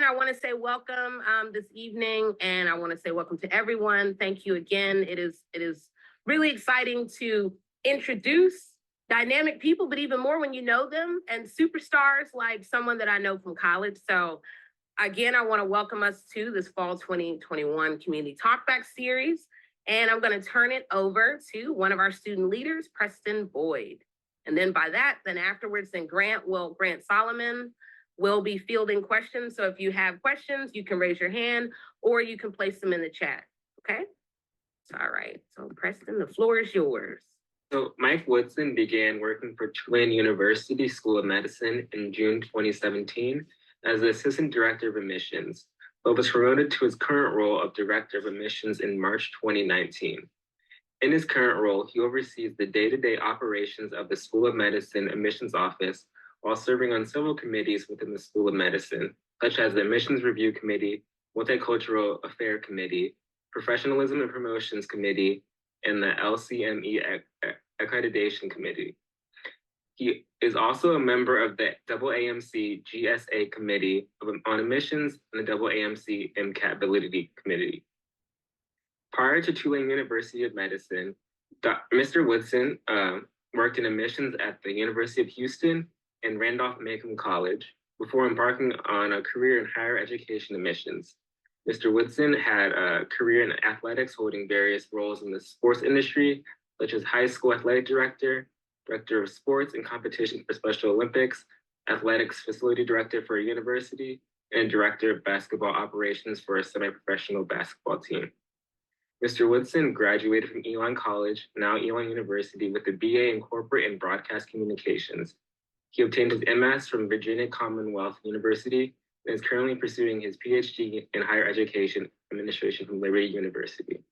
I want to say welcome this evening, and I want to say welcome to everyone. Thank you again. It is really exciting to introduce dynamic people, but even more when you know them, and superstars like someone that I know from college. So again, I want to welcome us to this fall 2021 Community Talkback series, and I'm going to turn it over to one of our student leaders, Preston Boyd. And then by that, then afterwards, then Grant Solomon will be fielding questions. So if you have questions, you can raise your hand or you can place them in the chat. Okay. All right. So Preston, the floor is yours. So Mike Woodson began working for Tulane University School of Medicine in June 2017 as the Assistant Director of Admissions, but was promoted to his current role of Director of Admissions in March 2019. In his current role, he oversees the day-to-day operations of the School of Medicine Admissions Office while serving on several committees within the School of Medicine, such as the Admissions Review Committee, Multicultural Affair Committee, Professionalism and Promotions Committee, and the LCME Accreditation Committee. He is also a member of the AAMC GSA Committee on Admissions and the AAMC MCAT Validity Committee. Prior to Tulane University of Medicine, Mr. Woodson worked in admissions at the University of Houston and Randolph-Macon College before embarking on a career in higher education admissions. Mr. Woodson had a career in athletics, holding various roles in the sports industry, such as high school athletic director, director of sports and competition for Special Olympics, athletics facility director for a university, and director of basketball operations for a semi-professional basketball team. Mr. Woodson graduated from Elon College, now Elon University, with a BA in Corporate and Broadcast Communications. He obtained his MS from Virginia Commonwealth University and is currently pursuing his PhD in Higher Education Administration from Liberty University.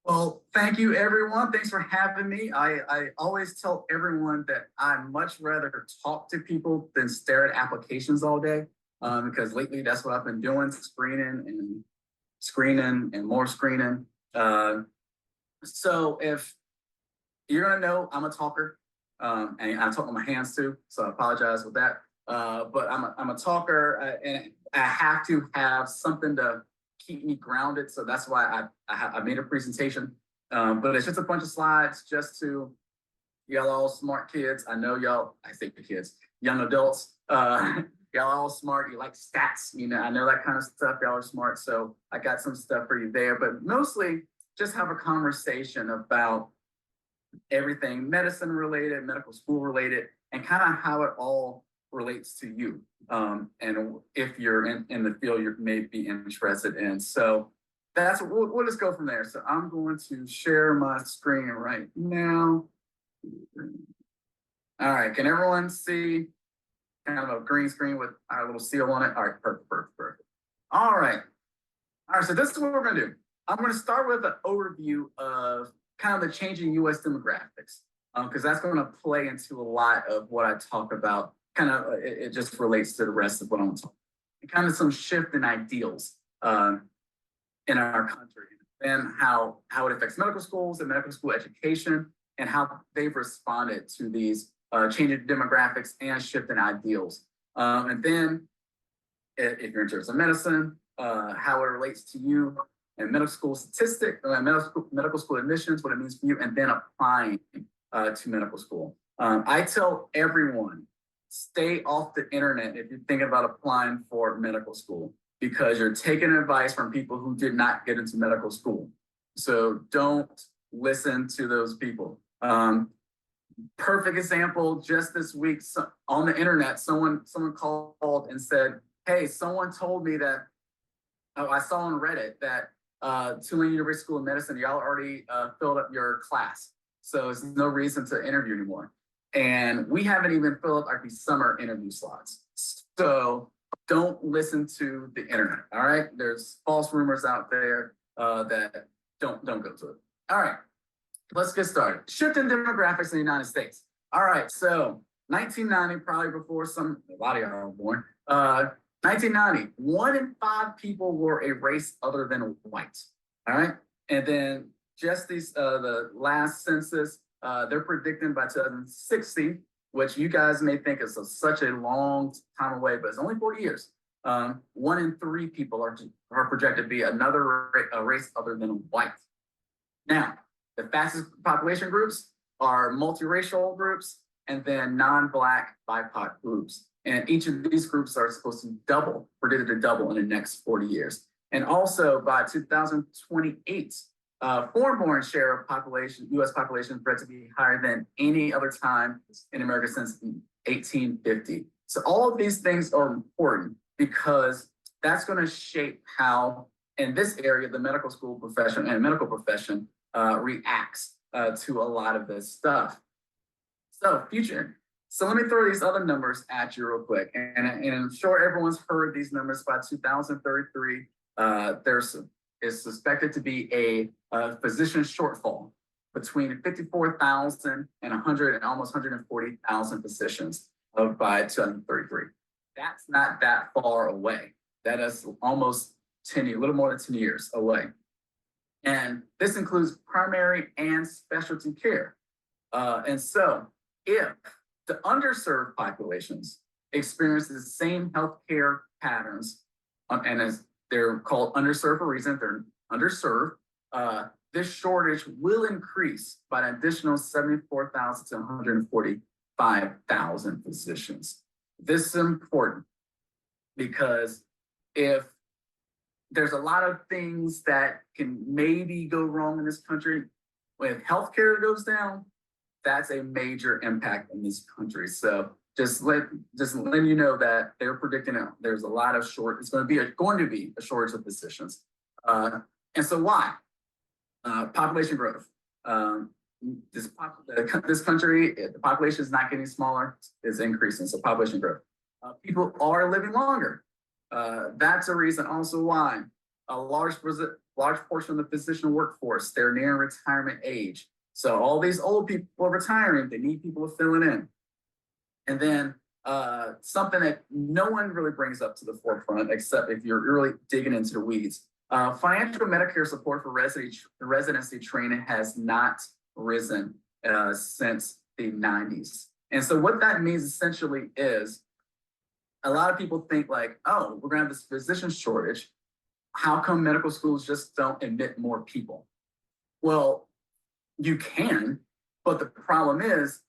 Well, thank you, everyone. Thanks for having me. I always tell everyone that I much rather talk to people than stare at applications all day, because lately that's what I've been doing, screening and more screening. So if you're gonna know, I'm a talker, and I talk with my hands too, so I apologize with that. But I'm a talker, and I have to have something to keep me grounded. So that's why I made a presentation. But it's just a bunch of slides just to y'all all smart kids. I know y'all, I say the kids, young adults, y'all all smart. You like stats, I know that kind of stuff. Y'all are smart. So I got some stuff for you there, but mostly just have a conversation about everything medicine related, medical school related, and kind of how it all relates to you, and if you're in the field you may be interested in. So that's we'll just go from there. So I'm going to share my screen right now. All right, can everyone see kind of a green screen with our little seal on it? All right, perfect. All right, so this is what we're gonna do. I'm gonna start with an overview of kind of the changing US demographics, because that's gonna play into a lot of what I talk about. Kind of, it just relates to the rest of what I'm talking about. Kind of some shift in ideals in our country, and how it affects medical schools and medical school education, and how they've responded to these changing demographics and shift in ideals. And then, if you're interested in medicine, how it relates to you and medical school statistics, medical school admissions, what it means for you, and then applying to medical school. I tell everyone, stay off the internet if you're thinking about applying for medical school, because you're taking advice from people who did not get into medical school. So don't listen to those people. Perfect example, just this week on the internet, someone called and said, hey, someone told me that, I saw on Reddit that Tulane University School of Medicine, y'all already filled up your class. So there's no reason to interview anymore. And we haven't even filled up our summer interview slots. So don't listen to the internet, all right? There's false rumors out there that don't go to it. All right, let's get started. Shift in demographics in the United States. All right, so 1990, probably before a lot of y'all were born. 1990, 1 in 5 people were a race other than white, all right? And then just the last census, they're predicting by 2060, which you guys may think is such a long time away, but it's only 40 years. 1 in 3 people are projected to be another race other than white. Now, the fastest population groups are multiracial groups and then non-Black BIPOC groups. And each of these groups are supposed to double, predicted to double in the next 40 years. And also by 2028, foreign-born share of population, U.S. population, is projected to be higher than any other time in America since 1850. So all of these things are important because that's going to shape how, in this area, the medical school profession and medical profession reacts to a lot of this stuff. So future. So let me throw these other numbers at you real quick. And I'm sure everyone's heard these numbers. By 2033, is suspected to be a physician shortfall between 54,000 and almost 140,000 physicians by 2033. That's not that far away. That is almost 10 years, a little more than 10 years away. And this includes primary and specialty care. And so if the underserved populations experience the same healthcare patterns, and as they're called underserved for a reason, they're underserved, this shortage will increase by an additional 74,000 to 145,000 physicians. This is important because if there's a lot of things that can maybe go wrong in this country, when healthcare goes down, that's a major impact in this country. So just letting you know that they're predicting there's a lot of it's going to be a shortage of physicians. And so why? Population growth. This country, the population is not getting smaller, it's increasing. So population growth. People are living longer. That's a reason also why a large portion of the physician workforce, they're near retirement age. So all these old people are retiring, they need people to fill it in. And then something that no one really brings up to the forefront, except if you're really digging into the weeds, financial Medicare support for residency training has not risen since the 90s. And so what that means essentially is a lot of people think like, oh, we're gonna have this physician shortage. How come medical schools just don't admit more people? Well, you can, but the problem is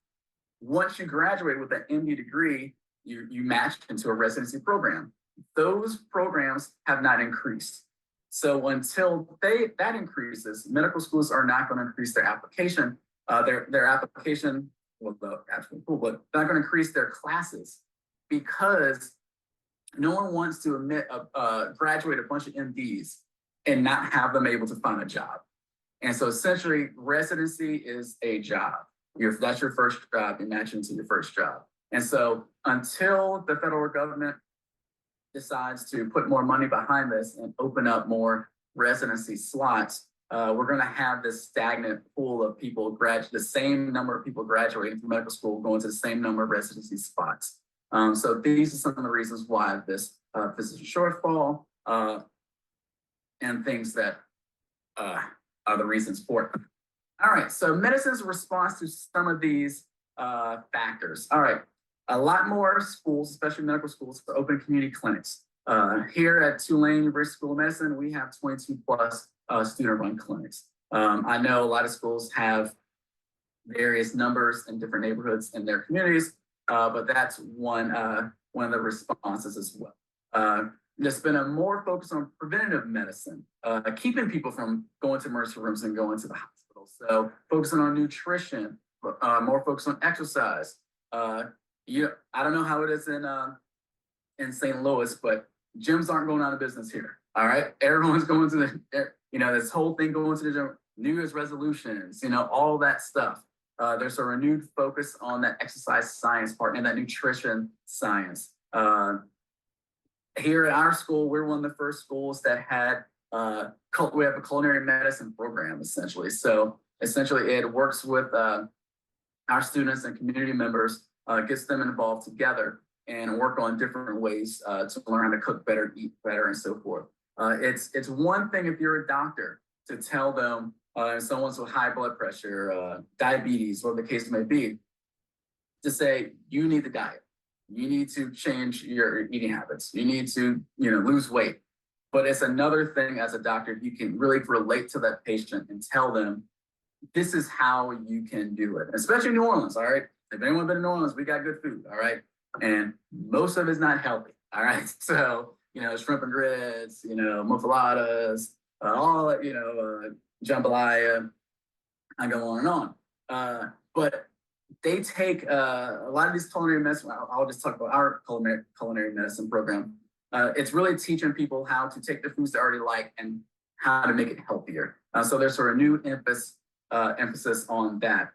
once you graduate with an MD degree, you match into a residency program. Those programs have not increased. So until that increases, medical schools are not going to increase their application, their application, well, absolutely cool, but they're not going to increase their classes because no one wants to graduate a bunch of MDs and not have them able to find a job. And so essentially residency is a job. That's your first job, you match into your first job. And so until the federal government decides to put more money behind this and open up more residency slots, we're going to have this stagnant pool of people the same number of people graduating from medical school going to the same number of residency spots. So these are some of the reasons why this physician shortfall and things that are the reasons for it. All right, so medicine's response to some of these factors. All right, a lot more schools, especially medical schools, to open community clinics. Here at Tulane University School of Medicine, we have 22 plus student-run clinics. I know a lot of schools have various numbers in different neighborhoods in their communities, but that's one of the responses as well. There's been a more focus on preventative medicine, keeping people from going to emergency rooms and going to the hospital. So focusing on nutrition, more focus on exercise. I don't know how it is in St. Louis, but gyms aren't going out of business here. All right, everyone's going to this whole thing going to the gym, New Year's resolutions, all that stuff. There's a renewed focus on that exercise science part and that nutrition science. Here at our school, we're one of the first schools that had we have a culinary medicine program, essentially. So essentially it works with our students and community members, gets them involved together and work on different ways to learn how to cook better, eat better, and so forth. It's one thing if you're a doctor to tell them someone's with high blood pressure, diabetes, whatever the case may be, to say, you need the diet. you need to change your eating habits. You need to, lose weight. But it's another thing as a doctor, you can really relate to that patient and tell them, this is how you can do it, especially in New Orleans, all right? If anyone been in New Orleans, we got good food, all right? And most of it's not healthy, all right? So, shrimp and grits, muffaladas, all that, jambalaya, I go on and on. But they take a lot of these culinary medicine. I'll just talk about our culinary medicine program. It's really teaching people how to take the foods they already like and how to make it healthier. So there's sort of new emphasis on that.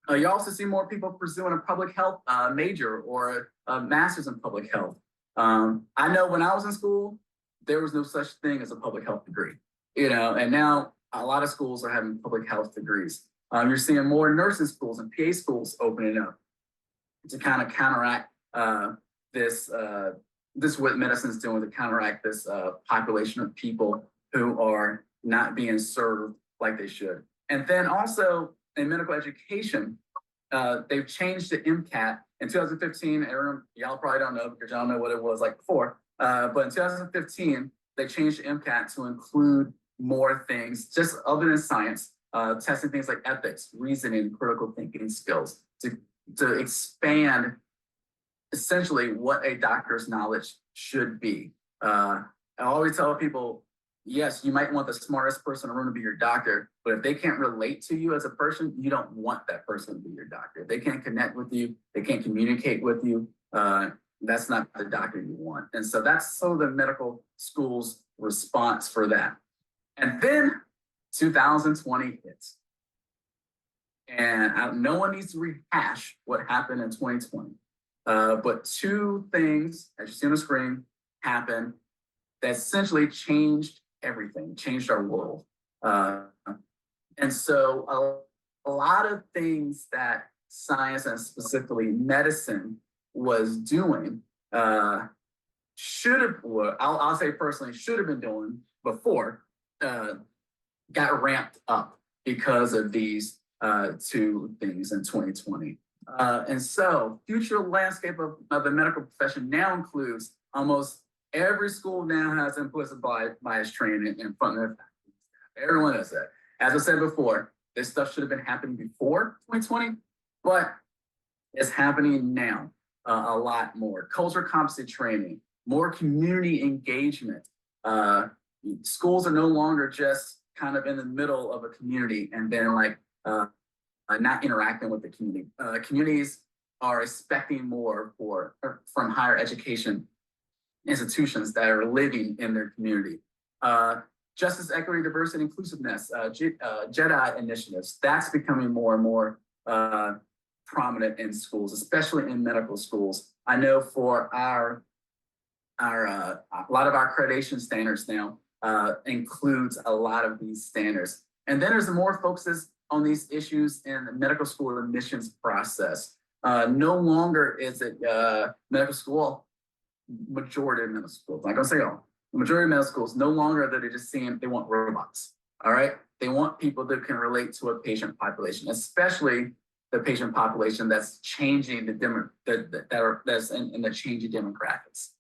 You also see more people pursuing a public health major or a master's in public health. I know when I was in school, there was no such thing as a public health degree, and now a lot of schools are having public health degrees. You're seeing more nursing schools and PA schools opening up to kind of counteract this what medicine's doing, to counteract this population of people who are not being served like they should. And then also in medical education, they've changed the MCAT in 2015. Y'all probably don't know because y'all know what it was like before. But in 2015, they changed the MCAT to include more things, just other than science, testing things like ethics, reasoning, critical thinking skills to expand essentially what a doctor's knowledge should be. I always tell people, yes, you might want the smartest person in the room to be your doctor, but if they can't relate to you as a person, you don't want that person to be your doctor. If they can't connect with you, they can't communicate with you, that's not the doctor you want. And so that's some of the medical school's response for that. And then 2020 hits. And no one needs to rehash what happened in 2020. But two things, as you see on the screen, happened that essentially changed everything, changed our world. And so a lot of things that science and specifically medicine was doing should have, well, I'll say personally, should have been doing before, got ramped up because of these two things in 2020. And so future landscape of the medical profession now includes almost every school now has implicit bias training in front of their faculty. Everyone does that. As I said before, this stuff should have been happening before 2020, but it's happening now a lot more. Cultural competency training, more community engagement. Schools are no longer just kind of in the middle of a community and then not interacting with the community. Communities are expecting more from higher education institutions that are living in their community. Justice, equity, diversity, inclusiveness, JEDI initiatives, that's becoming more and more prominent in schools, especially in medical schools. I know for a lot of our accreditation standards now includes a lot of these standards. And then there's more focuses on these issues in the medical school admissions process. No longer is it medical school, majority of medical schools, I'm not gonna say all, the majority of medical schools, no longer that they're just saying they want robots, all right? They want people that can relate to a patient population, especially the patient population that's changing that's in the changing demographics.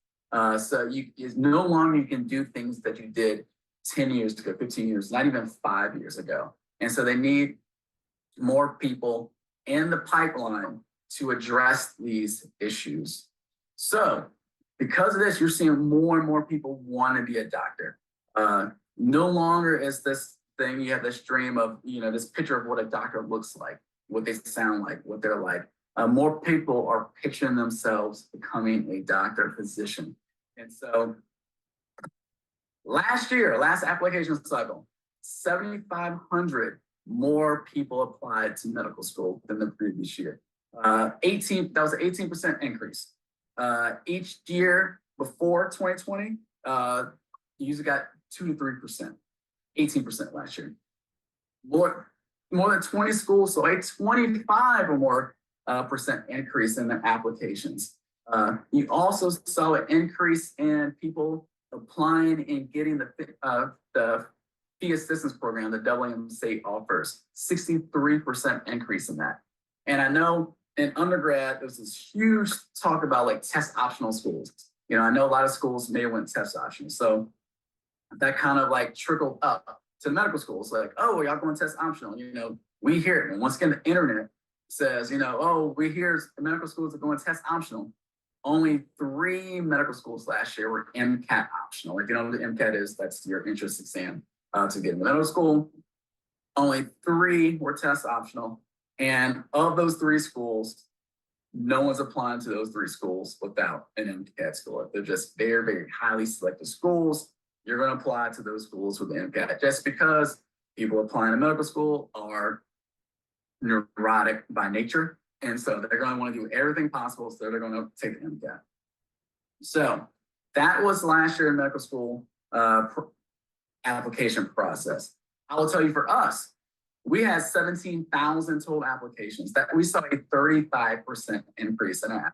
So it's no longer you can do things that you did 10 years ago, 15 years, not even 5 years ago. And so they need more people in the pipeline to address these issues. So because of this, you're seeing more and more people want to be a doctor. No longer is this thing, you have this dream of, this picture of what a doctor looks like, what they sound like, what they're like. More people are picturing themselves becoming a doctor, physician. And so last application cycle, 7,500 more people applied to medical school than the previous year. That was an 18% increase. Each year before 2020, you usually got 2 to 3%, 18% last year. More than 20 schools, so a 25 or more percent increase in the applications. You also saw an increase in people applying and getting the fee assistance program, the WMC offers, 63% increase in that. And I know in undergrad, there was this huge talk about like test optional schools. I know a lot of schools may have went test optional. So that kind of like trickled up to the medical schools, like, oh, y'all going test optional. We hear it. And once again, the internet says, oh, we hear medical schools are going test optional. Only 3 medical schools last year were MCAT optional. If you don't know what the MCAT is, that's your entrance exam to get into medical school. Only 3 were test optional. And of those 3 schools, no one's applying to those 3 schools without an MCAT score. They're just very, very highly selected schools. You're going to apply to those schools with the MCAT just because people applying to medical school are neurotic by nature. And so they're going to want to do everything possible. So they're going to take the MCAT. So that was last year in medical school application process. I will tell you, for us, we had 17,000 total applications. That we saw a 35% increase in our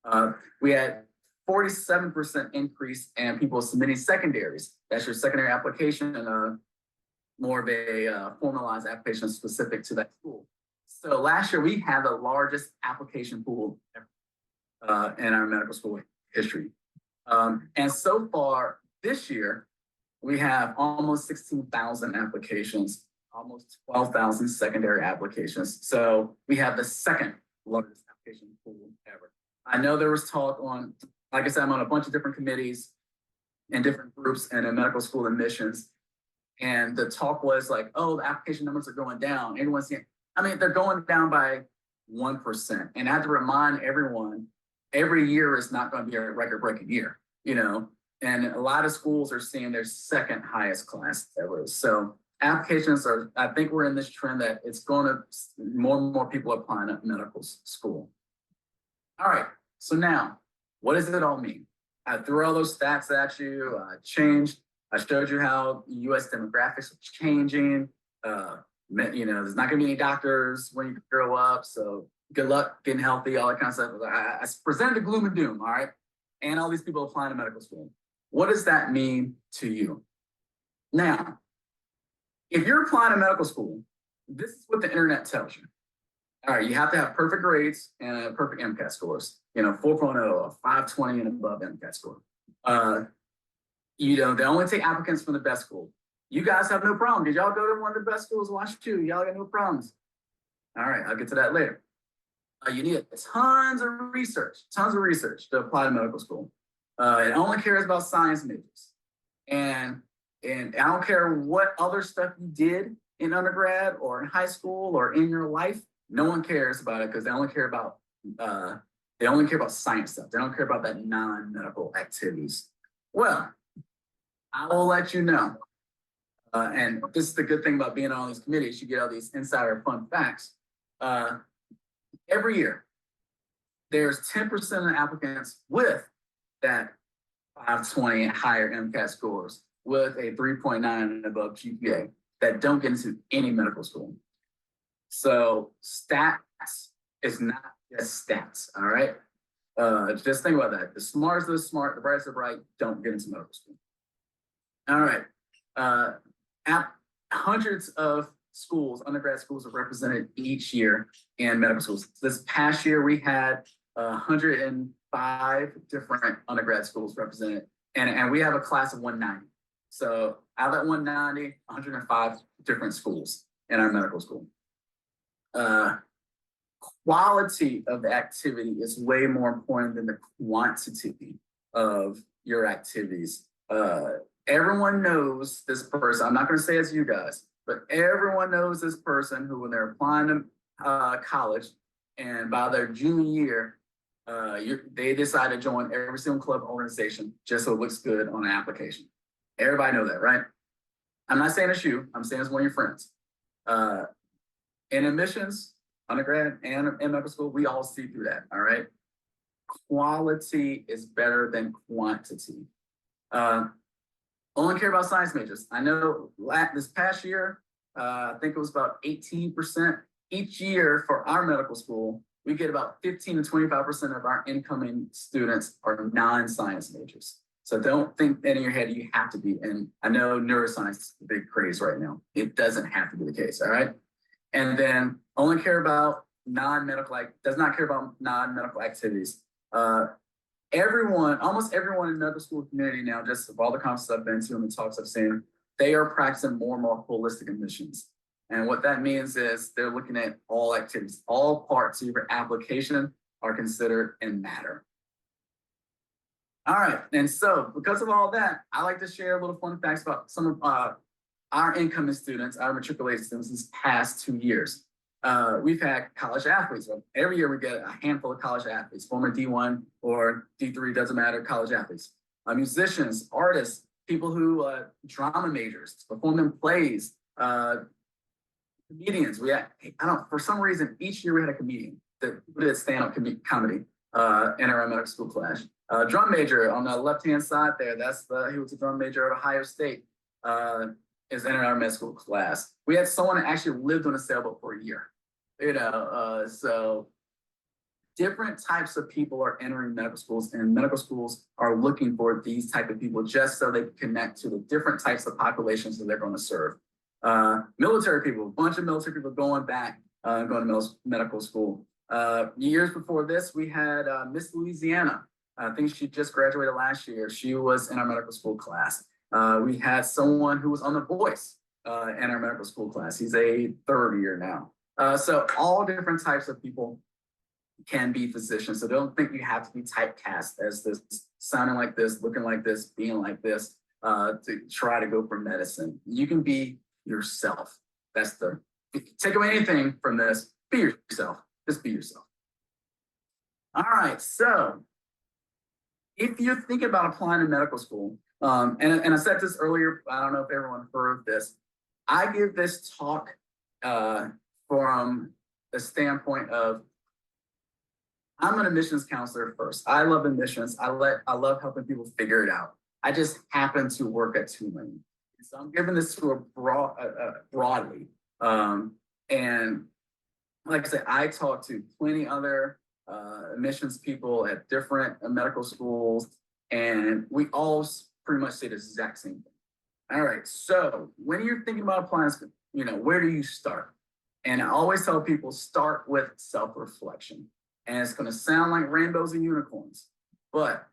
application. We had 47% increase in people submitting secondaries. That's your secondary application and more of a formalized application specific to that school. So last year we had the largest application pool ever in our medical school history. And so far this year, we have almost 16,000 applications, almost 12,000 secondary applications. So we have the second largest application pool ever. I know there was talk on, like I said, I'm on a bunch of different committees and different groups and in medical school admissions. And the talk was like, oh, the application numbers are going down. Everyone's saying, they're going down by 1%. And I have to remind everyone, every year is not going to be a record-breaking year, and a lot of schools are seeing their second highest class ever. So applications I think we're in this trend that it's going to, more and more people are applying at medical school. All right, so now, what does it all mean? I threw all those stats at you, I showed you how US demographics are changing. There's not gonna be any doctors when you grow up, so good luck getting healthy, all that kind of stuff. I presented the gloom and doom, all right? And all these people applying to medical school. What does that mean to you? Now, if you're applying to medical school, this is what the internet tells you. All right, you have to have perfect grades and perfect MCAT scores. 4.0, 520 and above MCAT score. They only take applicants from the best school. You guys have no problem. Did y'all go to one of the best schools? Watch you. Y'all got no problems. All right, I'll get to that later. You need tons of research to apply to medical school. It only cares about science majors. And I don't care what other stuff you did in undergrad or in high school or in your life. No one cares about it because they only care about science stuff. They don't care about that non-medical activities. Well, I will let you know. And this is the good thing about being on these committees. You get all these insider fun facts. Every year, there's 10% of applicants with that 520 and higher MCAT scores with a 3.9 and above GPA that don't get into any medical school. So stats is not just stats, all right? Just think about that. The smartest are smart, the brightest are bright, don't get into medical school. All right. Hundreds of schools, undergrad schools, are represented each year in medical schools. This past year, we had 105 different undergrad schools represented, and we have a class of 190. So out of that 190, 105 different schools in our medical school. Quality of the activity is way more important than the quantity of your activities. Everyone knows this person. I'm not going to say it's you guys, but everyone knows this person who, when they're applying to college, and by their junior year, they decide to join every single club organization just so it looks good on an application. Everybody know that, right? I'm not saying it's you. I'm saying it's one of your friends. In admissions, undergrad and in medical school, we all see through that, all right? Quality is better than quantity. Only care about science majors. I know this past year, I think it was about 18%. Each year for our medical school, we get about 15 to 25% of our incoming students are non-science majors. So don't think that in your head you have to be. And I know neuroscience is the big craze right now. It doesn't have to be the case, all right? And then only care about does not care about non-medical activities. Almost everyone in the medical school community now, just of all the conferences I've been to and the talks I've seen, they are practicing more and more holistic admissions. And what that means is they're looking at all activities, all parts of your application are considered and matter. All right, and so because of all that, I like to share a little fun facts about some of our incoming students, our matriculated students these past 2 years. We've had college athletes. Every year we get a handful of college athletes, former D1 or D3, doesn't matter, college athletes. Musicians, artists, people who drama majors, perform in plays, comedians. For some reason, each year we had a comedian that did stand-up comedy in our medical school class. Drum major on the left-hand side there, he was a drum major at Ohio State, is in our medical school class. We had someone that actually lived on a sailboat for a year. So different types of people are entering medical schools, and medical schools are looking for these type of people just so they can connect to the different types of populations that they're going to serve. Military people, a bunch of military people going back, going to medical school. Years before this, we had Miss Louisiana. I think she just graduated last year. She was in our medical school class. We had someone who was on The Voice in our medical school class. He's a third year now. So all different types of people can be physicians. So don't think you have to be typecast as this, sounding like this, looking like this, being like this, to try to go for medicine. You can be yourself. Take away anything from this, be yourself. Just be yourself. All right, so if you're thinking about applying to medical school, and I said this earlier, I don't know if everyone heard this. I give this talk from the standpoint of, I'm an admissions counselor first. I love admissions. I love helping people figure it out. I just happen to work at Tulane. So I'm giving this to broadly. And like I said, I talk to plenty other admissions people at different medical schools, and we all pretty much say the exact same thing. All right, so when you're thinking about applying, where do you start? And I always tell people, start with self-reflection. And it's going to sound like rainbows and unicorns, but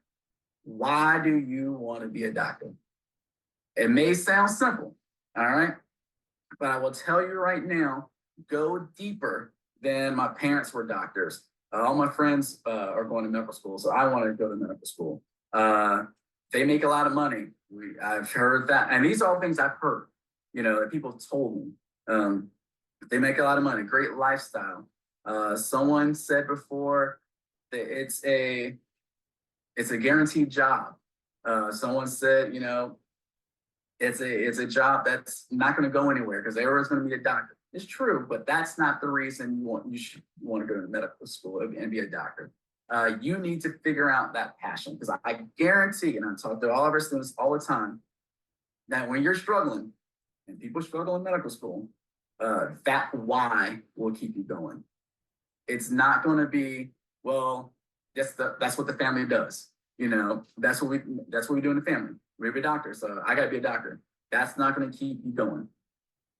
why do you want to be a doctor? It may sound simple, all right? But I will tell you right now, go deeper than my parents were doctors. All my friends are going to medical school, so I want to go to medical school. They make a lot of money. I've heard that. And these are all things I've heard, that people told me. They make a lot of money, great lifestyle. Someone said before that it's a guaranteed job. Someone said, it's a job that's not going to go anywhere because everyone's going to be a doctor. It's true, but that's not the reason you should want to go to medical school and be a doctor. You need to figure out that passion, because I guarantee, and I talk to all of our students all the time, that when you're struggling, and people struggle in medical school, that why will keep you going. It's not going to be, well, that's what the family does. That's what we do in the family. We're a doctor, so I got to be a doctor. That's not going to keep you going.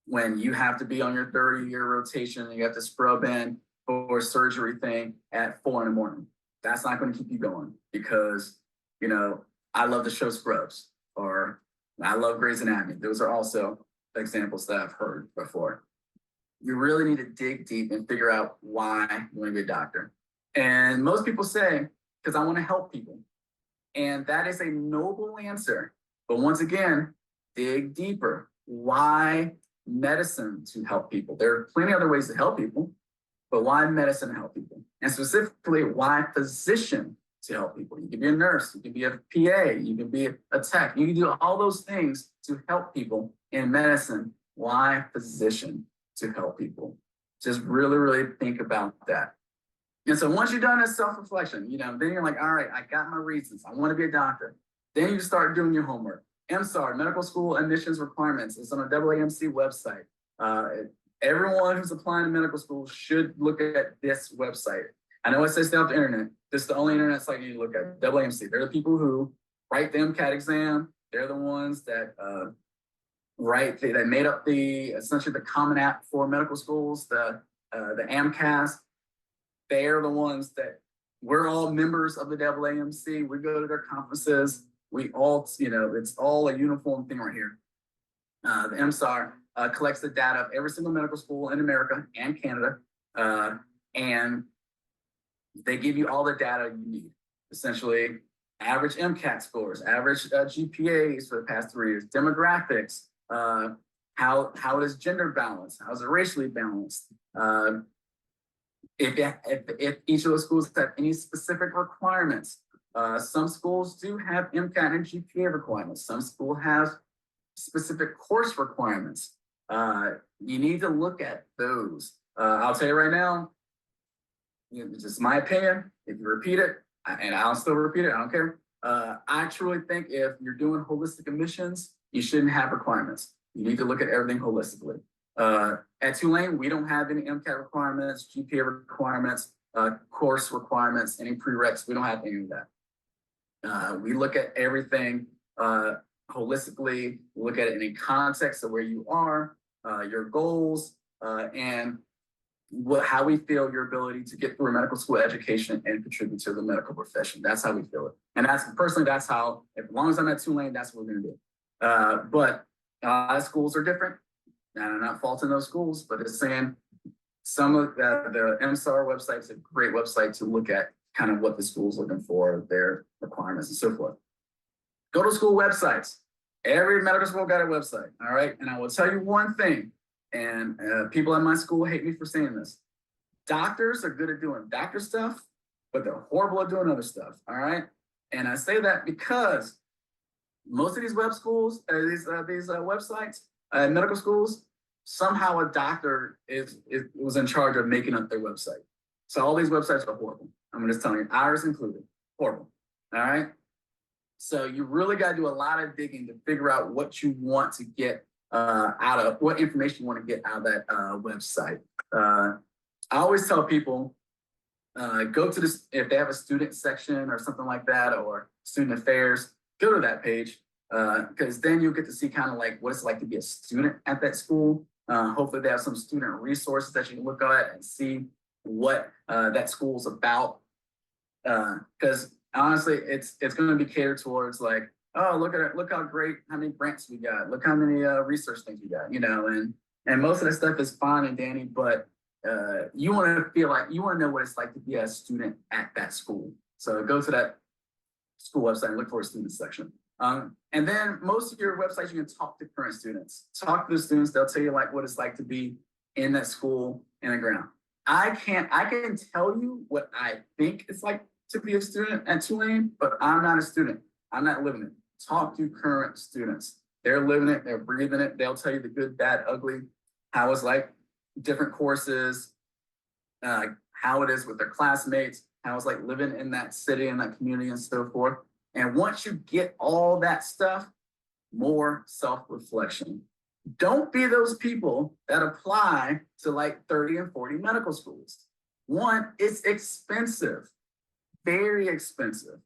When you have to be on your 30-year rotation and you have to scrub in for a surgery thing at 4 a.m, that's not going to keep you going, because, I love the show Scrubs, or I love Grey's Anatomy. Those are also examples that I've heard before. You really need to dig deep and figure out why you want to be a doctor. And most people say, because I want to help people. And that is a noble answer. But once again, dig deeper. Why medicine to help people? There are plenty of other ways to help people, but why medicine to help people? And specifically, why physician to help people? You can be a nurse, you can be a PA, you can be a tech, you can do all those things to help people in medicine. Why physician to help people? Just really, really think about that. And so once you're done that self-reflection, then you're like, all right, I got my reasons. I want to be a doctor. Then you start doing your homework. MSAR, medical school admissions requirements. It's on the AAMC website. Everyone who's applying to medical school should look at this website. I know it says stay off the internet. This is the only internet site you need to look at, AAMC. They're the people who write the MCAT exam. They're the ones that that made up essentially the common app for medical schools, the AMCAS. They are the ones that we're all members of the AAMC. We go to their conferences. We all, it's all a uniform thing right here. The MSAR collects the data of every single medical school in America and Canada, and they give you all the data you need. Essentially, average MCAT scores, average GPAs for the past 3 years, demographics, how it is gender balanced, how is it racially balanced. If each of those schools have any specific requirements, some schools do have MCAT and GPA requirements. Some schools have specific course requirements. You need to look at those. I'll tell you right now, it's just my opinion. If you repeat it, and I'll still repeat it, I don't care. I truly think if you're doing holistic admissions, you shouldn't have requirements. You need to look at everything holistically. At Tulane, we don't have any MCAT requirements, GPA requirements, course requirements, any prereqs. We don't have any of that. We look at everything holistically, look at it in a context of where you are, your goals, and how we feel your ability to get through a medical school education and contribute to the medical profession. That's how we feel it. And that's how, as long as I'm at Tulane, that's what we're gonna do. But schools are different. And I'm not faulting those schools, but it's saying some of the MSAR website is a great website to look at kind of what the school's looking for, their requirements and so forth. Go to school websites. Every medical school got a website, all right? And I will tell you one thing, and people at my school hate me for saying this. Doctors are good at doing doctor stuff, but they're horrible at doing other stuff, all right? And I say that because most of these web schools, these websites, medical schools, somehow a doctor was in charge of making up their website. So all these websites are horrible. I'm just telling you, ours included, horrible, all right? So you really got to do a lot of digging to figure out what you want to get out of, what information you want to get out of that website. I always tell people, go to this, if they have a student section or something like that, or student affairs, go to that page, because then you'll get to see kind of like what it's like to be a student at that school. Hopefully they have some student resources that you can look at and see what that school's about. Because honestly, it's going to be catered towards like, oh, look how great, how many grants we got, look how many research things we got, and most of that stuff is fine and dandy, but you want to feel like, you want to know what it's like to be a student at that school. So go to that school website and look for a student section. And then most of your websites, you can talk to current students. Talk to the students, they'll tell you like what it's like to be in that school in the ground. I can tell you what I think it's like to be a student at Tulane, but I'm not a student. I'm not living it. Talk to current students. They're living it, they're breathing it. They'll tell you the good, bad, ugly, how it's like, different courses, how it is with their classmates, how it's like living in that city and that community and so forth. And once you get all that stuff, more self-reflection. Don't be those people that apply to like 30 and 40 medical schools. One, it's expensive, very expensive.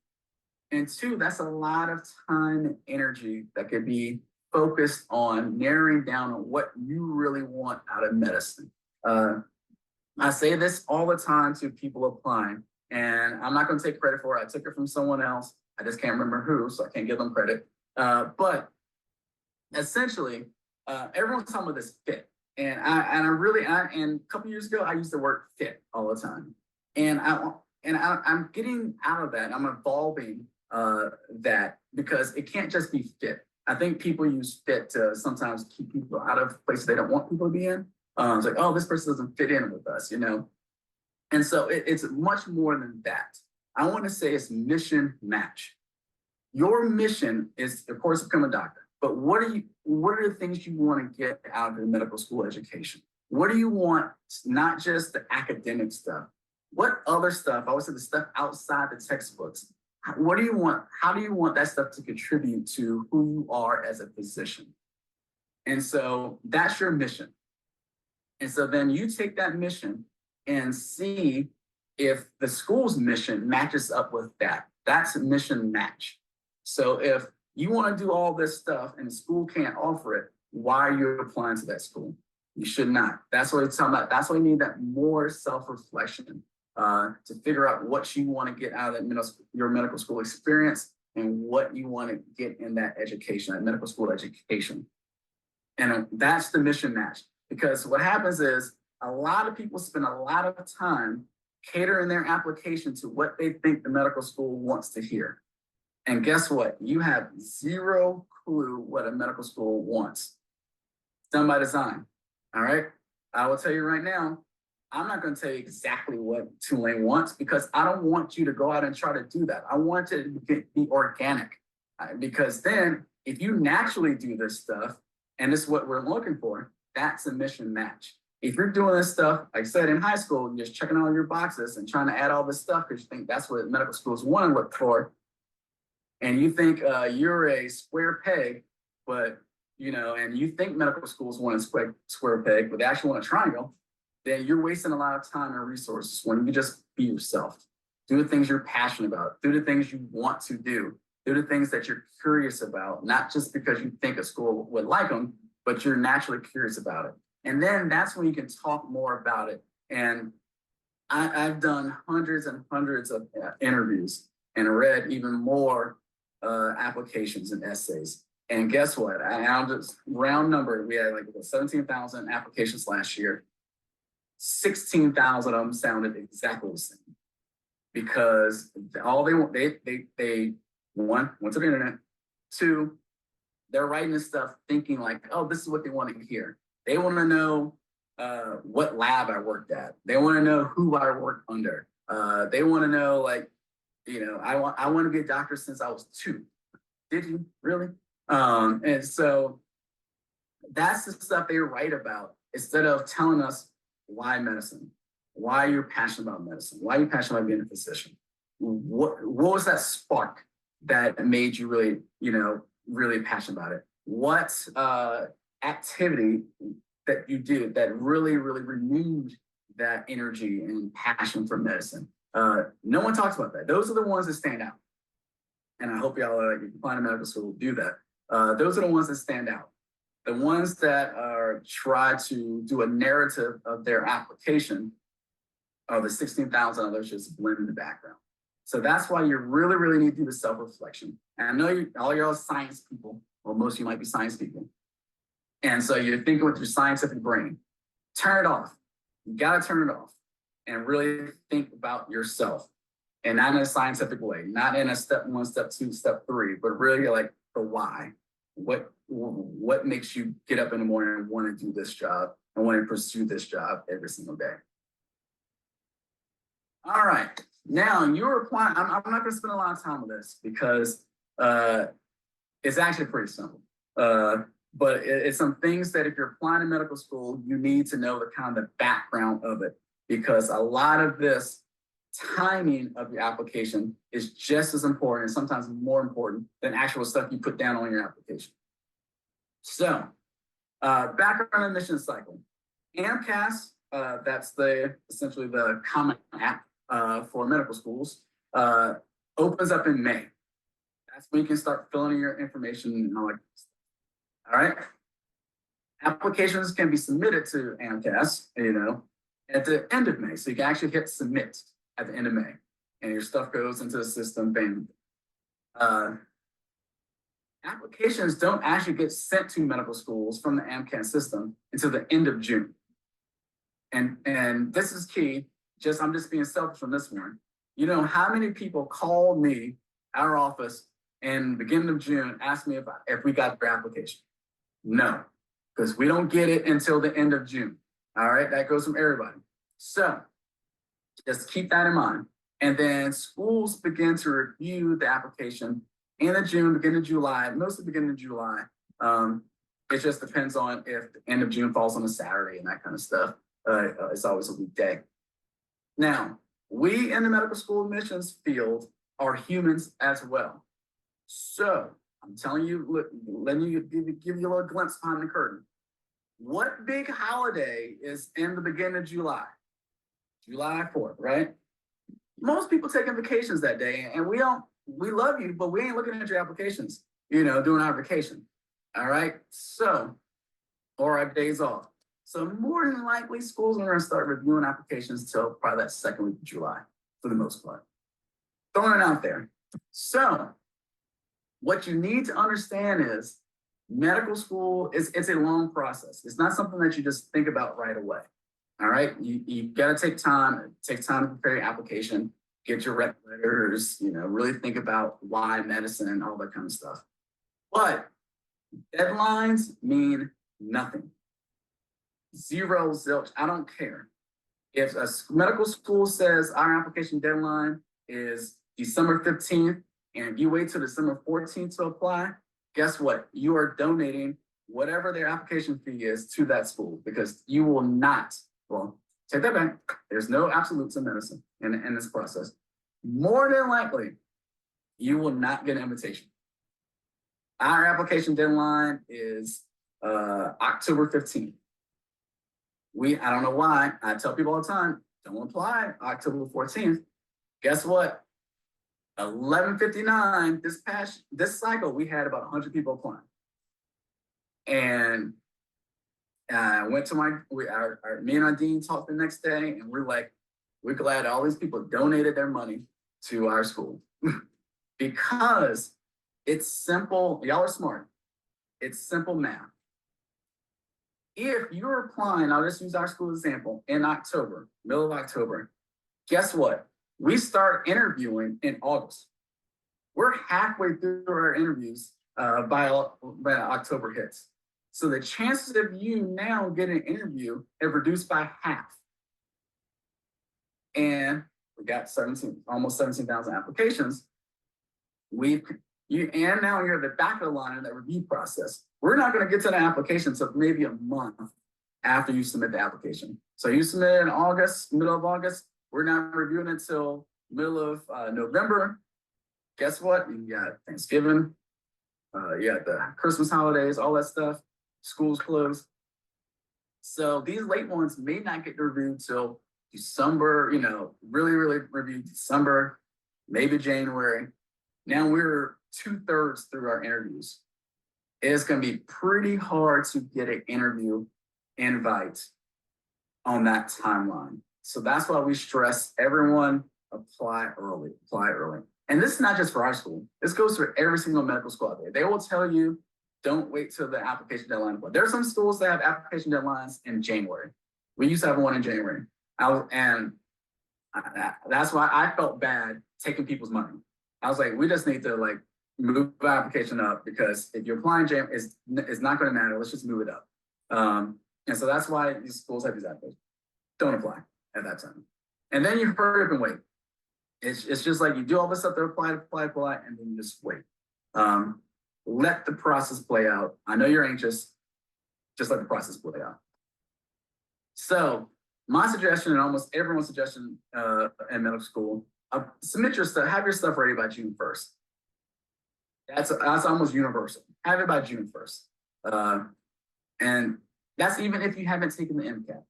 And two, that's a lot of time and energy that could be focused on narrowing down on what you really want out of medicine. I say this all the time to people applying, and I'm not going to take credit for it. I took it from someone else. I just can't remember who, so I can't give them credit. But essentially, everyone's talking about this fit. And and a couple years ago, I used the word fit all the time. And I'm getting out of that. I'm evolving that, because it can't just be fit. I think people use fit to sometimes keep people out of places they don't want people to be in. It's like, oh, this person doesn't fit in with us, And so it's much more than that. I want to say it's mission match. Your mission is, of course, to become a doctor. But what are the things you want to get out of your medical school education? What do you want? Not just the academic stuff. What other stuff? I always say the stuff outside the textbooks. What do you want? How do you want that stuff to contribute to who you are as a physician? And so that's your mission. And so then you take that mission and see if the school's mission matches up with that. That's a mission match. So if you want to do all this stuff and the school can't offer it, why are you applying to that school? You should not. That's what it's talking about. That's why you need that more self-reflection. to figure out what you want to get out of that your medical school experience and what you want to get in that education, that medical school education. And that's the mission match. Because what happens is a lot of people spend a lot of time catering their application to what they think the medical school wants to hear. And guess what? You have zero clue what a medical school wants. It's done by design. All right. I will tell you right now, I'm not going to tell you exactly what Tulane wants because I don't want you to go out and try to do that. I want it to be organic. Because then if you naturally do this stuff, and this is what we're looking for, that's a mission match. If you're doing this stuff, like I said, in high school, you're just checking all your boxes and trying to add all this stuff because you think that's what medical schools want to look for, and you think you're a square peg, but and you think medical schools want a square peg, but they actually want a triangle, then you're wasting a lot of time and resources when you just be yourself. Do the things you're passionate about. Do the things you want to do. Do the things that you're curious about, not just because you think a school would like them, but you're naturally curious about it. And then that's when you can talk more about it. And I've done hundreds and hundreds of interviews and read even more applications and essays. And guess what? I'll just round number. We had like 17,000 applications last year. 16,000 of them sounded exactly the same because all they want, they one, went to the internet. Two, they're writing this stuff thinking like, oh, this is what they want to hear. They want to know what lab I worked at. They want to know who I worked under. They want to know like, I want to be a doctor since I was 2. Did you really? And so that's the stuff they write about instead of telling us why medicine, why you're passionate about medicine, why you're passionate about being a physician. What was that spark that made you really, really passionate about it? What activity that you did that really, really renewed that energy and passion for medicine? No one talks about that. Those are the ones that stand out. And I hope y'all, if you find a medical school, do that. Those are the ones that stand out. The ones that try to do a narrative of their application are the 16,000 others just blend in the background. So that's why you really, really need to do the self-reflection. And I know all y'all science people, well, most of you might be science people. And so you're thinking with your scientific brain. Turn it off. You got to turn it off and really think about yourself. And not in a scientific way, not in a step 1, step 2, step 3, but really like the why. What makes you get up in the morning and want to do this job and want to pursue this job every single day? All right. Now you're applying. I'm not going to spend a lot of time with this because it's actually pretty simple. But it's some things that if you're applying to medical school, you need to know the kind of background of it, because a lot of this timing of your application is just as important and sometimes more important than actual stuff you put down on your application. So, background and admission cycle. AMCAS, that's essentially the common app for medical schools, opens up in May. That's when you can start filling in your information and all that stuff. All right. Applications can be submitted to AMCAS, at the end of May. So you can actually hit submit at the end of May, and your stuff goes into the system. Bam. Applications don't actually get sent to medical schools from the AMCAS system until the end of June. And this is key. I'm just being selfish on this one. You know how many people called me, our office, in the beginning of June, asked me if we got their application? No, because we don't get it until the end of June. All right, that goes from everybody. So just keep that in mind. And then schools begin to review the application end of June, beginning of July, mostly beginning of July. It just depends on if the end of June falls on a Saturday and that kind of stuff. It's always a weekday. Now, we in the medical school admissions field are humans as well. So I'm telling you, look, let me give you a little glimpse behind the curtain. What big holiday is in the beginning of July? July 4th, right? Most people taking vacations that day, and we love you, but we ain't looking at your applications, during our vacation. All right. So, or our days off. So more than likely, schools are going to start reviewing applications till probably that second week of July, for the most part. Throwing it out there. So what you need to understand is medical school it's a long process. It's not something that you just think about right away. All right. You got to take time. It takes time to prepare your application, get your rec letters, really think about why medicine and all that kind of stuff. But deadlines mean nothing. Zero, zilch. I don't care. If a medical school says our application deadline is December 15th, and you wait till December 14th to apply, guess what? You are donating whatever their application fee is to that school, because you will not, well, take that back. There's no absolutes in medicine in this process. More than likely, you will not get an invitation. Our application deadline is October 15th. I don't know why, I tell people all the time, don't apply October 14th. Guess what? 11:59 this cycle, we had about 100 people applying. And I went to me and our dean talked the next day, and we're glad all these people donated their money to our school because it's simple. Y'all are smart. It's simple math. If you're applying, I'll just use our school example, in October, middle of October, guess what? We start interviewing in August. We're halfway through our interviews by October hits. So the chances of you now getting an interview have reduced by half. And we got almost 17,000 applications. And now you're at the back of the line in that review process. We're not going to get to the application until maybe a month after you submit the application. So you submit in August, middle of August. We're not reviewing it until middle of November. Guess what? You got Thanksgiving, you got the Christmas holidays, all that stuff. Schools closed. So these late ones may not get reviewed till December, really reviewed December, maybe January. Now we're 2/3 through our interviews. It's going to be pretty hard to get an interview invite on that timeline. So that's why we stress everyone apply early. And this is not just for our school. This goes for every single medical school out there. They will tell you, don't wait till the application deadline. But there are some schools that have application deadlines in January. We used to have one in January. That's why I felt bad taking people's money. I was like, we just need to move the application up, because if you're applying January, it's not going to matter. Let's just move it up. And so that's why these schools have these applications. Don't apply at that time. And then you hurry up and wait. It's just like you do all this stuff to apply, and then you just wait. Let the process play out. I know you're anxious. Just let the process play out. So my suggestion, and almost everyone's suggestion in medical school, submit your stuff, have your stuff ready by June 1st. That's almost universal. Have it by June 1st. And that's even if you haven't taken the MCAT.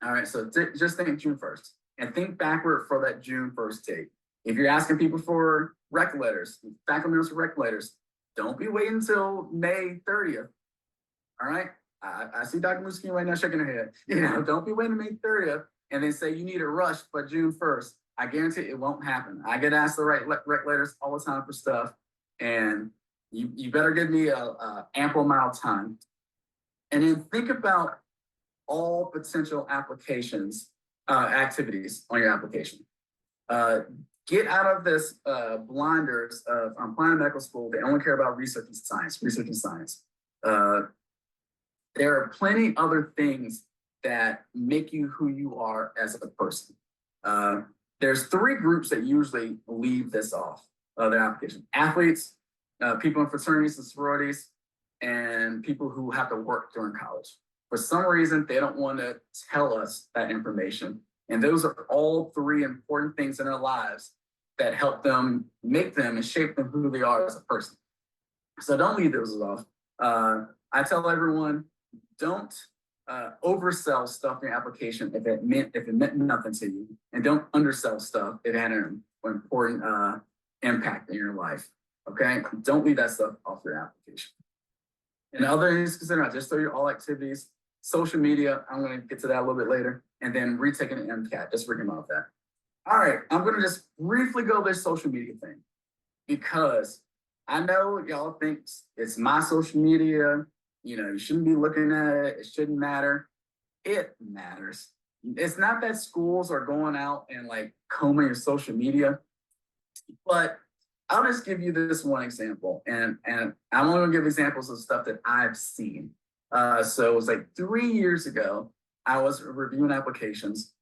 All right, so just think June 1st and think backward for that June 1st date. If you're asking people for rec letters, faculty members for rec letters, don't be waiting until May 30th. All right, I see Dr. Mustakeem right now shaking her head. Don't be waiting May 30th and then say you need a rush by June 1st. I guarantee it won't happen. I get asked to write rec letters all the time for stuff, and you better give me a ample amount of time. And then think about all potential applications, activities on your application. Get out of this blinders of I'm applying to medical school. They only care about research and science. There are plenty other things that make you who you are as a person. There's 3 groups that usually leave this off of their application: athletes, people in fraternities and sororities, and people who have to work during college. For some reason, they don't want to tell us that information. And those are all 3 important things in their lives that help them, make them, and shape them who they are as a person. So don't leave those off. I tell everyone, don't oversell stuff in your application if it meant nothing to you, and don't undersell stuff if it had an important impact in your life. Okay, don't leave that stuff off your application. And other things to consider, just throw your all activities. social media, I'm going to get to that a little bit later, and then retaking the MCAT, just freaking off that. All right, I'm going to just briefly go this social media thing because I know y'all think it's my social media. You know, you shouldn't be looking at it. It shouldn't matter. It matters. It's not that schools are going out and like combing your social media, but I'll just give you this one example. And I'm only gonna give examples of stuff that I've seen. So it was like 3 years ago, I was reviewing applications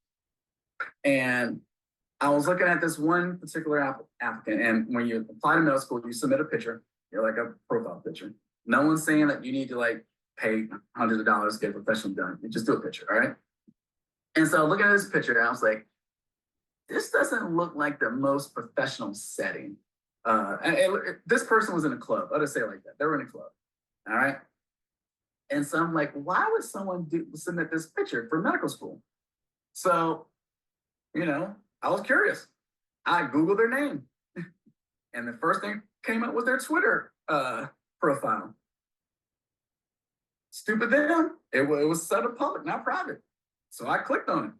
and I was looking at this one particular applicant. And when you apply to middle school, you submit a picture, you're like a profile picture. No one's saying that you need to like pay hundreds of dollars to get a professional done. You just do a picture, all right? And so looking at this picture, I was like, this doesn't look like the most professional setting. This person was in a club. I'll just say it like that. They were in a club, all right? And so I'm like, why would someone submit this picture for medical school? So, you know, I was curious. I Googled their name. And the first thing came up was their Twitter profile. Stupid them. It was set up public, not private. So I clicked on it.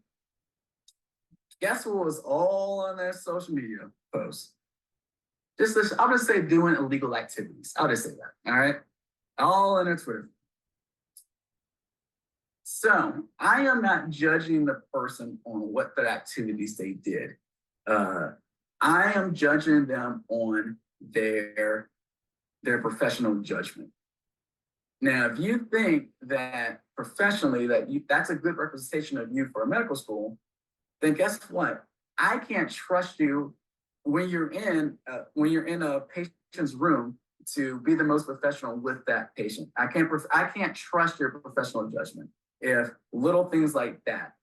Guess what was all on their social media posts? I'll just say doing illegal activities. I'll just say that, all right? All in their Twitter. So I am not judging the person on what their activities they did. I am judging them on their professional judgment. Now, if you think that professionally that's a good representation of you for a medical school, then guess what? I can't trust you when you're in a patient's room to be the most professional with that patient. I can't trust your professional judgment if little things like that.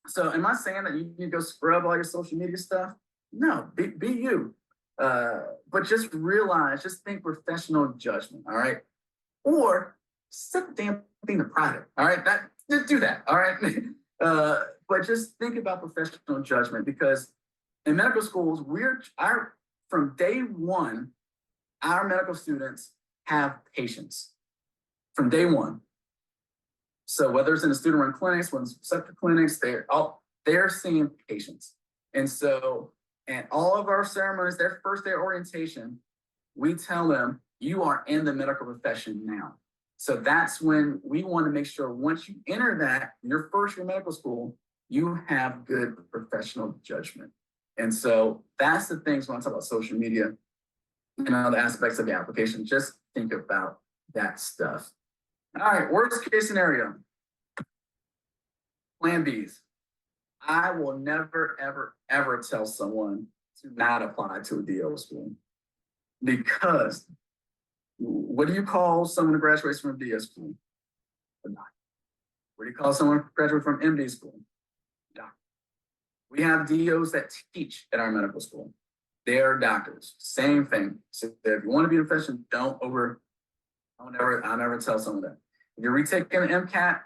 So am I saying that you need to go scrub all your social media stuff? No, be you. But just think professional judgment, all right? Or set the damn thing to private, all right? Just do that, all right? But just think about professional judgment because in medical schools, from day one, our medical students have patients from day one. So whether it's in the student-run clinics, when it's receptor clinics, they're seeing patients. And all of our ceremonies, their first day orientation, we tell them, you are in the medical profession now. So that's when we want to make sure once you enter your first year medical school, you have good professional judgment. And so that's the things when I talk about social media and all the aspects of the application, just think about that stuff. All right, worst case scenario. Plan Bs. I will never, ever, ever tell someone to not apply to a DO school because what do you call someone who graduates from DO school? A doctor. What do you call someone who graduates from MD school? A doctor. We have DOs that teach at our medical school. They are doctors. Same thing. So if you want to be a professional, I'll never tell someone that. If you're retaking an MCAT,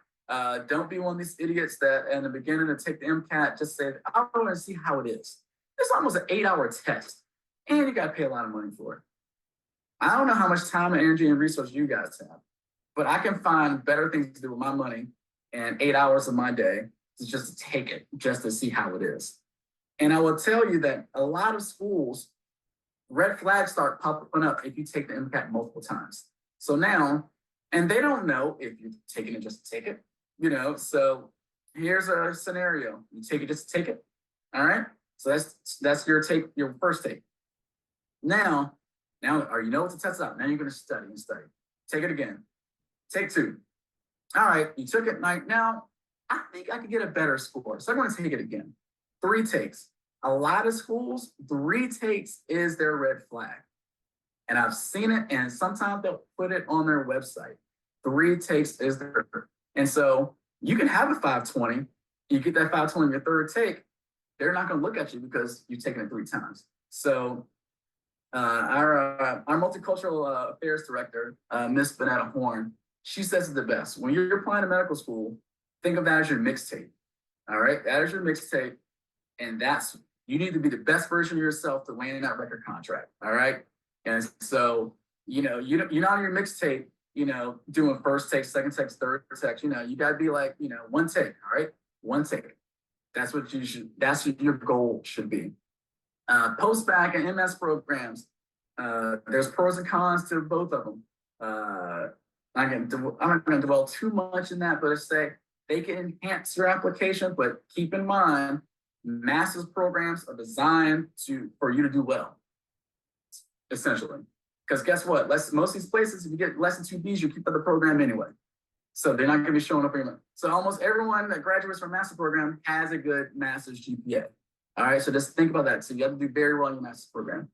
don't be one of these idiots that in the beginning to take the MCAT just say, I want to see how it is. It's almost an 8-hour test, and you got to pay a lot of money for it. I don't know how much time and energy and resources you guys have, but I can find better things to do with my money and 8 hours of my day just to take it, just to see how it is. And I will tell you that a lot of schools, red flags start popping up if you take the MCAT multiple times. So now, and they don't know if you're taking it just to take it, you know, so here's a scenario. You take it just to take it, all right? So that's your first take. Now, or you know what to test out. Now you're going to study and study. Take it again. Take 2. All right, you took it night. Now, I think I could get a better score. So I'm going to take it again. 3 takes. A lot of schools, 3 takes is their red flag. And I've seen it, and sometimes they'll put it on their website. 3 takes is their, and so you can have a 520. You get that 520 in your third take, they're not going to look at you because you've taken it 3 times. So our multicultural affairs director, Miss Vanetta Horn, she says it the best. When you're applying to medical school, think of that as your mixtape. All right, that is your mixtape, and you need to be the best version of yourself to land that record contract. All right, and so you're not on your mixtape. doing first take, second take, third take. You gotta be like, one take, all right? One take. That's what your goal should be. Post-bac and MS programs, there's pros and cons to both of them. I'm not gonna dwell too much in that, but let's say they can enhance your application, but keep in mind, master's programs are designed for you to do well, essentially. Because guess what? Most of these places, if you get less than 2 Bs, you keep up the program anyway. So they're not going to be showing up anymore. So almost everyone that graduates from a master's program has a good master's GPA. All right, so just think about that. So you have to do very well in your master's program.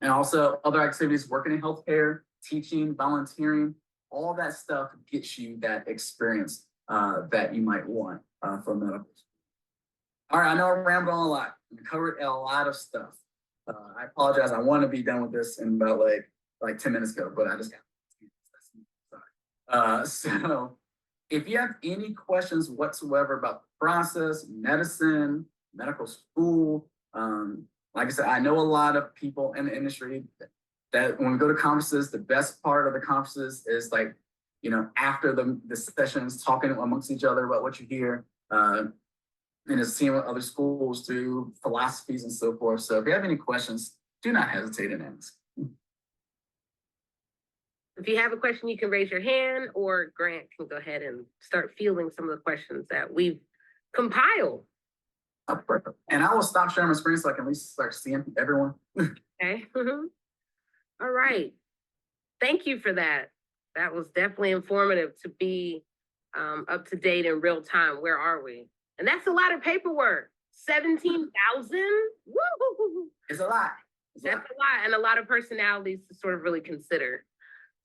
And also other activities, working in healthcare, teaching, volunteering, all that stuff gets you that experience that you might want for medical. All right, I know I rambled on a lot. We covered a lot of stuff. I apologize. I want to be done with this in about like 10 minutes ago, but I just got so if you have any questions whatsoever about the process, medicine, medical school, like I said, I know a lot of people in the industry that when we go to conferences, the best part of the conferences is like, after the sessions, talking amongst each other about what you hear, and just seeing what other schools do, philosophies and so forth. So if you have any questions, do not hesitate to ask. If you have a question, you can raise your hand, or Grant can go ahead and start fielding some of the questions that we've compiled. Oh, perfect. And I will stop sharing my screen so I can at least start seeing everyone. Okay. All right. Thank you for that. That was definitely informative to be up to date in real time. Where are we? And that's a lot of paperwork. 17,000? Woo! It's a lot. That's a lot, and a lot of personalities to sort of really consider.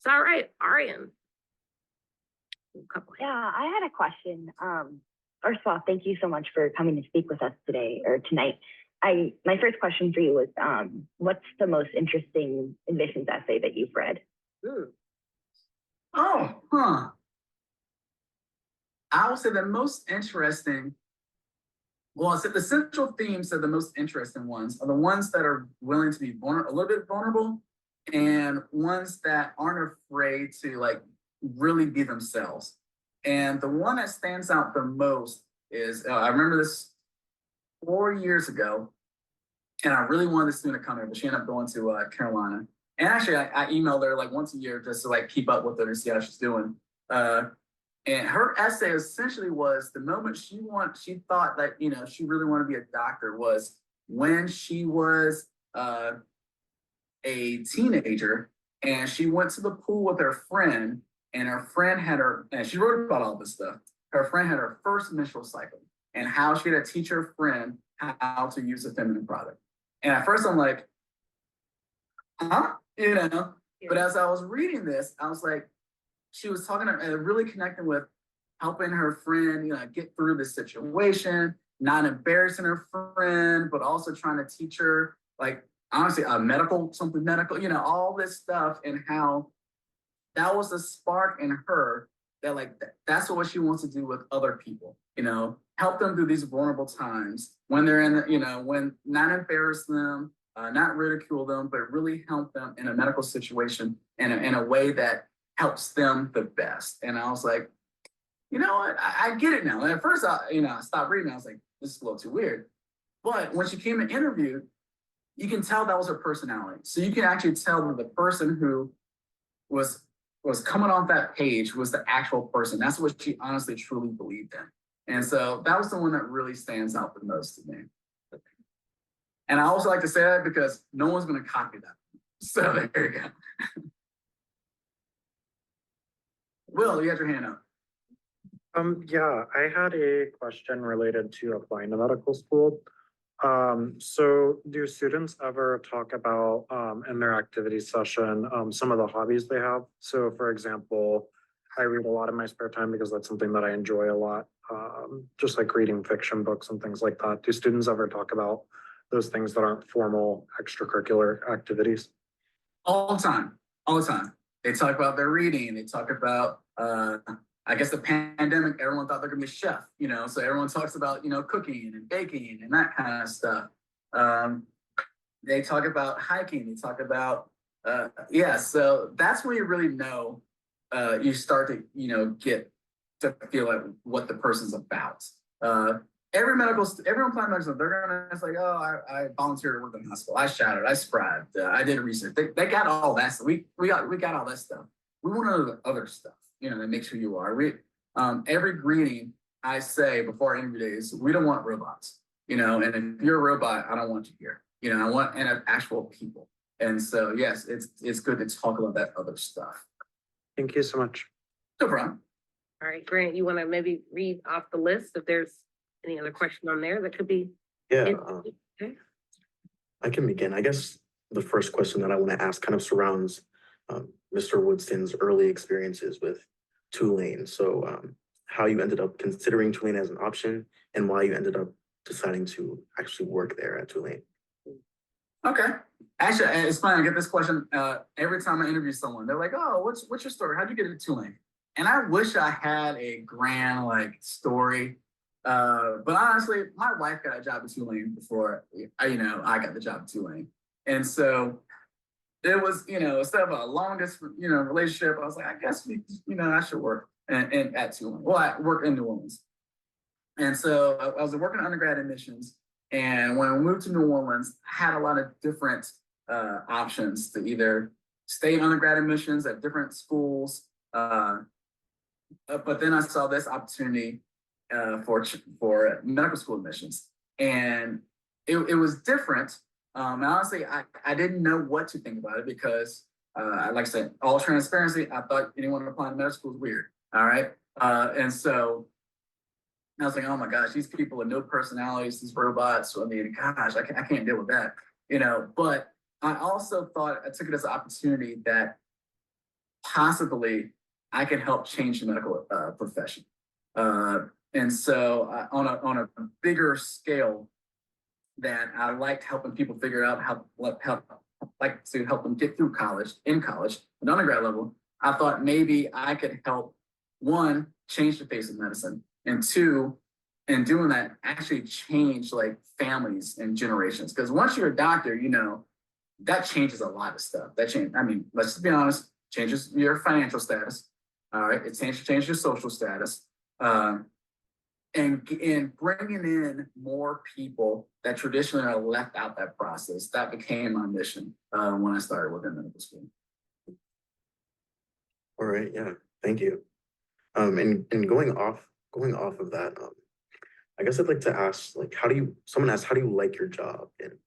So, all right, Arian. Yeah, I had a question. First of all, thank you so much for coming to speak with us today or tonight. My first question for you was, what's the most interesting admissions essay that you've read? I would say the most interesting, well, so the central themes are the most interesting ones, are the ones that are willing to be a little bit vulnerable, and ones that aren't afraid to really be themselves. And the one that stands out the most is, I remember this 4 years ago, and I really wanted this student to come here, but she ended up going to Carolina. And actually, I emailed her once a year just to keep up with her to see how she's doing. And her essay essentially was the moment she thought that, she really wanted to be a doctor was when she was a teenager, and she went to the pool with her friend, and her friend had her, and she wrote about all this stuff. Her friend had her first menstrual cycle, and how she had to teach her friend how to use a feminine product. And at first I'm like, huh? Yeah. But as I was reading this, I was like, she was talking and really connecting with helping her friend, get through the situation, not embarrassing her friend, but also trying to teach her, honestly, something medical, all this stuff, and how that was a spark in her that that's what she wants to do with other people, help them through these vulnerable times when they're in, when not embarrass them, not ridicule them, but really help them in a medical situation in a way that helps them the best. And I was like, you know what? I get it now. And at first, I stopped reading. I was like, this is a little too weird. But when she came and interviewed, you can tell that was her personality. So you can actually tell that the person who was coming off that page was the actual person. That's what she honestly, truly believed in. And so that was the one that really stands out the most to me. And I also like to say that because no one's going to copy that. So there you go. Will, you had your hand up. Yeah, I had a question related to applying to medical school. So do students ever talk about in their activity session some of the hobbies they have? So for example, I read a lot in my spare time because that's something that I enjoy a lot, just like reading fiction books and things like that. Do students ever talk about those things that aren't formal extracurricular activities? All the time. They talk about their reading. They talk about, I guess the pandemic, everyone thought they're gonna be a chef, so everyone talks about, cooking and baking and that kind of stuff. They talk about hiking. They talk about, so that's where you really know you start to, get to feel like what the person's about. Everyone applying medicine, they're gonna, it's like, oh, I volunteered to work in the hospital. I shadowed, I scribed, I did research. They got all that stuff. We got all that stuff. We want to know the other stuff, that makes who you are. Every greeting I say before our interview days, we don't want robots, and if you're a robot, I don't want you here. I want actual people. And so, yes, it's good to talk about that other stuff. Thank you so much. No problem. All right, Grant, you want to maybe read off the list if there's any other question on there that could be? Yeah, Okay. I can begin. I guess the first question that I want to ask kind of surrounds Mr. Woodston's early experiences with Tulane. So how you ended up considering Tulane as an option and why you ended up deciding to actually work there at Tulane. Okay. Actually, it's funny. I get this question every time I interview someone. They're like, "Oh, what's your story? How'd you get into Tulane?" And I wish I had a grand story. But honestly, my wife got a job at Tulane before I got the job at Tulane. And so it was, instead of a longest, relationship, I was like, I guess I should work and at Tulane. Well, I work in New Orleans. And so I was working undergrad admissions. And when we moved to New Orleans, I had a lot of different options to either stay in undergrad admissions at different schools. But then I saw this opportunity for medical school admissions. And it was different. And honestly, I didn't know what to think about it because, like I said, all transparency, I thought anyone applying to medical school is weird. All right. And so I was like, oh my gosh, these people with no personalities, these robots. I mean, gosh, I can't deal with that, But I also thought I took it as an opportunity that possibly I can help change the medical profession. And so on a bigger scale, that I liked helping people figure out how to help them get through college, at undergrad level. I thought maybe I could help, one, change the face of medicine, and two, in doing that, actually change families and generations. Because once you're a doctor, that changes a lot of stuff. Let's just be honest, changes your financial status. All right, it changes your social status. And bringing in more people that traditionally are left out that process, that became my mission when I started within medical school. All right, yeah, thank you. And going off of that, I guess I'd like to ask, someone asked, how do you like your job? And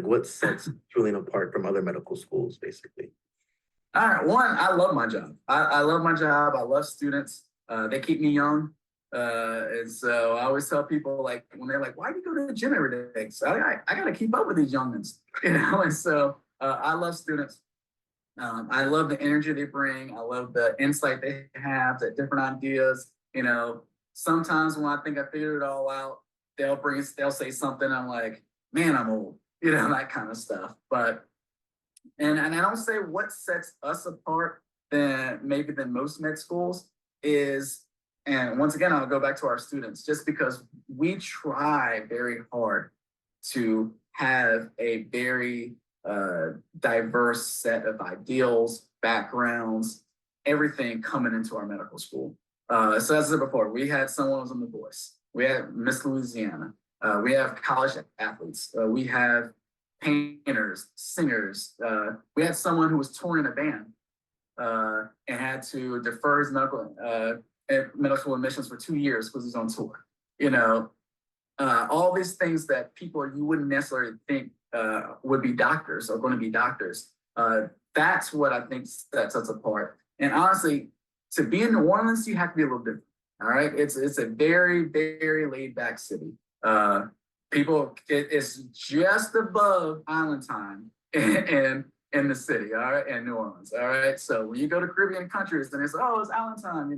what sets Tulane apart from other medical schools, basically? All right, one, I love my job. I love my job. I love students. They keep me young. And so I always tell people, when they're like, why do you go to the gym every day? So I got to keep up with these youngins, And so I love students. I love the energy they bring. I love the insight they have, the different ideas. Sometimes when I think I figured it all out, they'll say something. I'm like, man, I'm old, that kind of stuff. But and I don't say what sets us apart than most med schools is. And once again, I'll go back to our students, just because we try very hard to have a very diverse set of ideals, backgrounds, everything coming into our medical school. So as I said before, we had someone who was on The Voice. We had Miss Louisiana. We have college athletes. We have painters, singers. We had someone who was touring a band and had to defer his medical admissions for 2 years because he's on tour. All these things that people you wouldn't necessarily think would be doctors or going to be doctors. That's what I think sets us apart. And honestly, to be in New Orleans, you have to be a little different. All right, it's a very, very laid back city. It's just above island time in the city. All right, in New Orleans. All right, so when you go to Caribbean countries, then it's island time.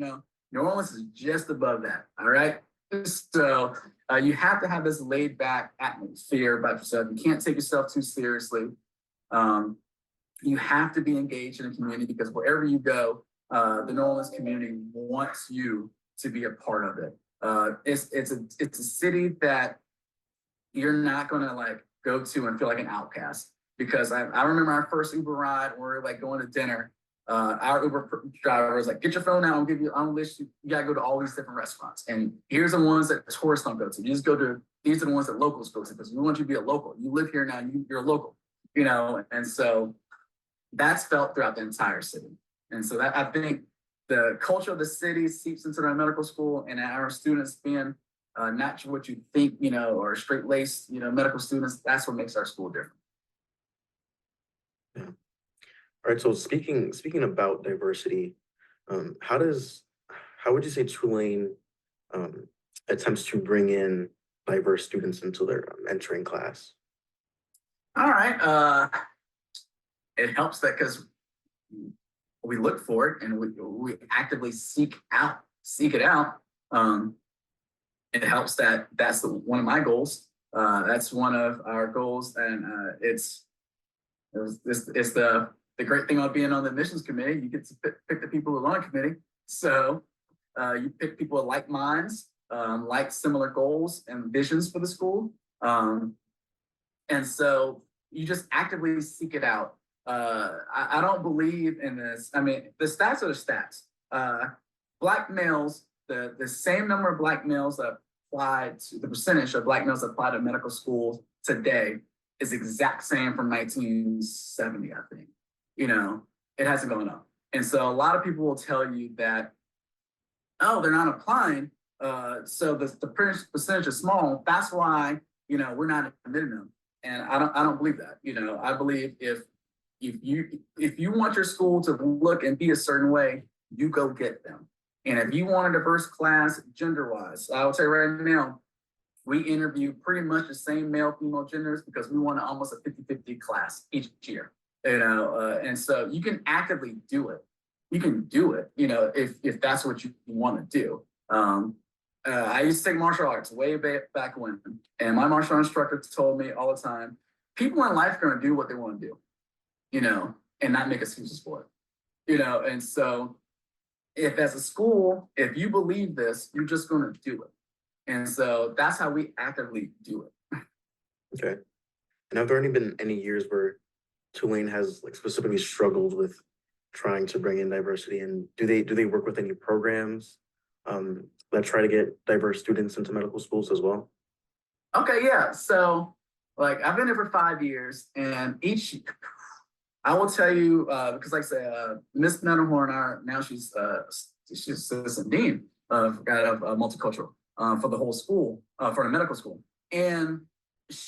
New Orleans is just above that. All right. So you have to have this laid back atmosphere about yourself. You can't take yourself too seriously. You have to be engaged in the community because wherever you go, the New Orleans community wants you to be a part of it. It's a city that you're not going to go to and feel like an outcast. Because I remember our first Uber ride, we were going to dinner. Our driver was like, get your phone out, I'll give you, I'll list you, you gotta go to all these different restaurants. And here's the ones that tourists don't go to. You just go to, these are the ones that locals go to, because we want you to be a local. You live here now, you're a local, you know? And so that's felt throughout the entire city. And so that, I think the culture of the city seeps into our medical school, and our students being not what you think, you know, or straight-laced, you know, medical students, that's what makes our school different. Yeah. All right, so speaking about diversity, how would you say Tulane attempts to bring in diverse students into their entering class? All right, it helps that because we look for it and we actively seek it out. It helps that that's one of my goals. That's one of our goals, and it's the great thing about being on the admissions committee. You get to pick the people who are on the committee. So you pick people with like minds, like similar goals and visions for the school. And so you just actively seek it out. I don't believe in this. I mean, the stats are the stats. Black males, the same number of black males that applied to, the percentage of black males that apply to medical schools today is exact same from 1970, I think. You know, it hasn't gone up. And so a lot of people will tell you that, oh, they're not applying, so the percentage is small. That's why, you know, we're not admitting them. And I don't believe that. You know, I believe if you want your school to look and be a certain way, you go get them. And if you want a diverse class gender-wise, I will tell you right now, we interview pretty much the same male-female genders because we want almost a 50-50 class each year. You know, and so you can actively do it. You can do it, you know, if that's what you want to do. I used to take martial arts way back when, and my martial arts instructor told me all the time, people in life are going to do what they want to do, you know, and not make excuses for it, you know. And so if as a school, if you believe this, you're just going to do it. And so that's how we actively do it. Okay. And have there only been any years where Tulane has like specifically struggled with trying to bring in diversity, and do they work with any programs that try to get diverse students into medical schools as well? Okay, yeah. So like I've been here for 5 years, and I will tell you because like I say, Miss Netterhorn, now she's assistant dean of multicultural for the whole school, for the medical school, and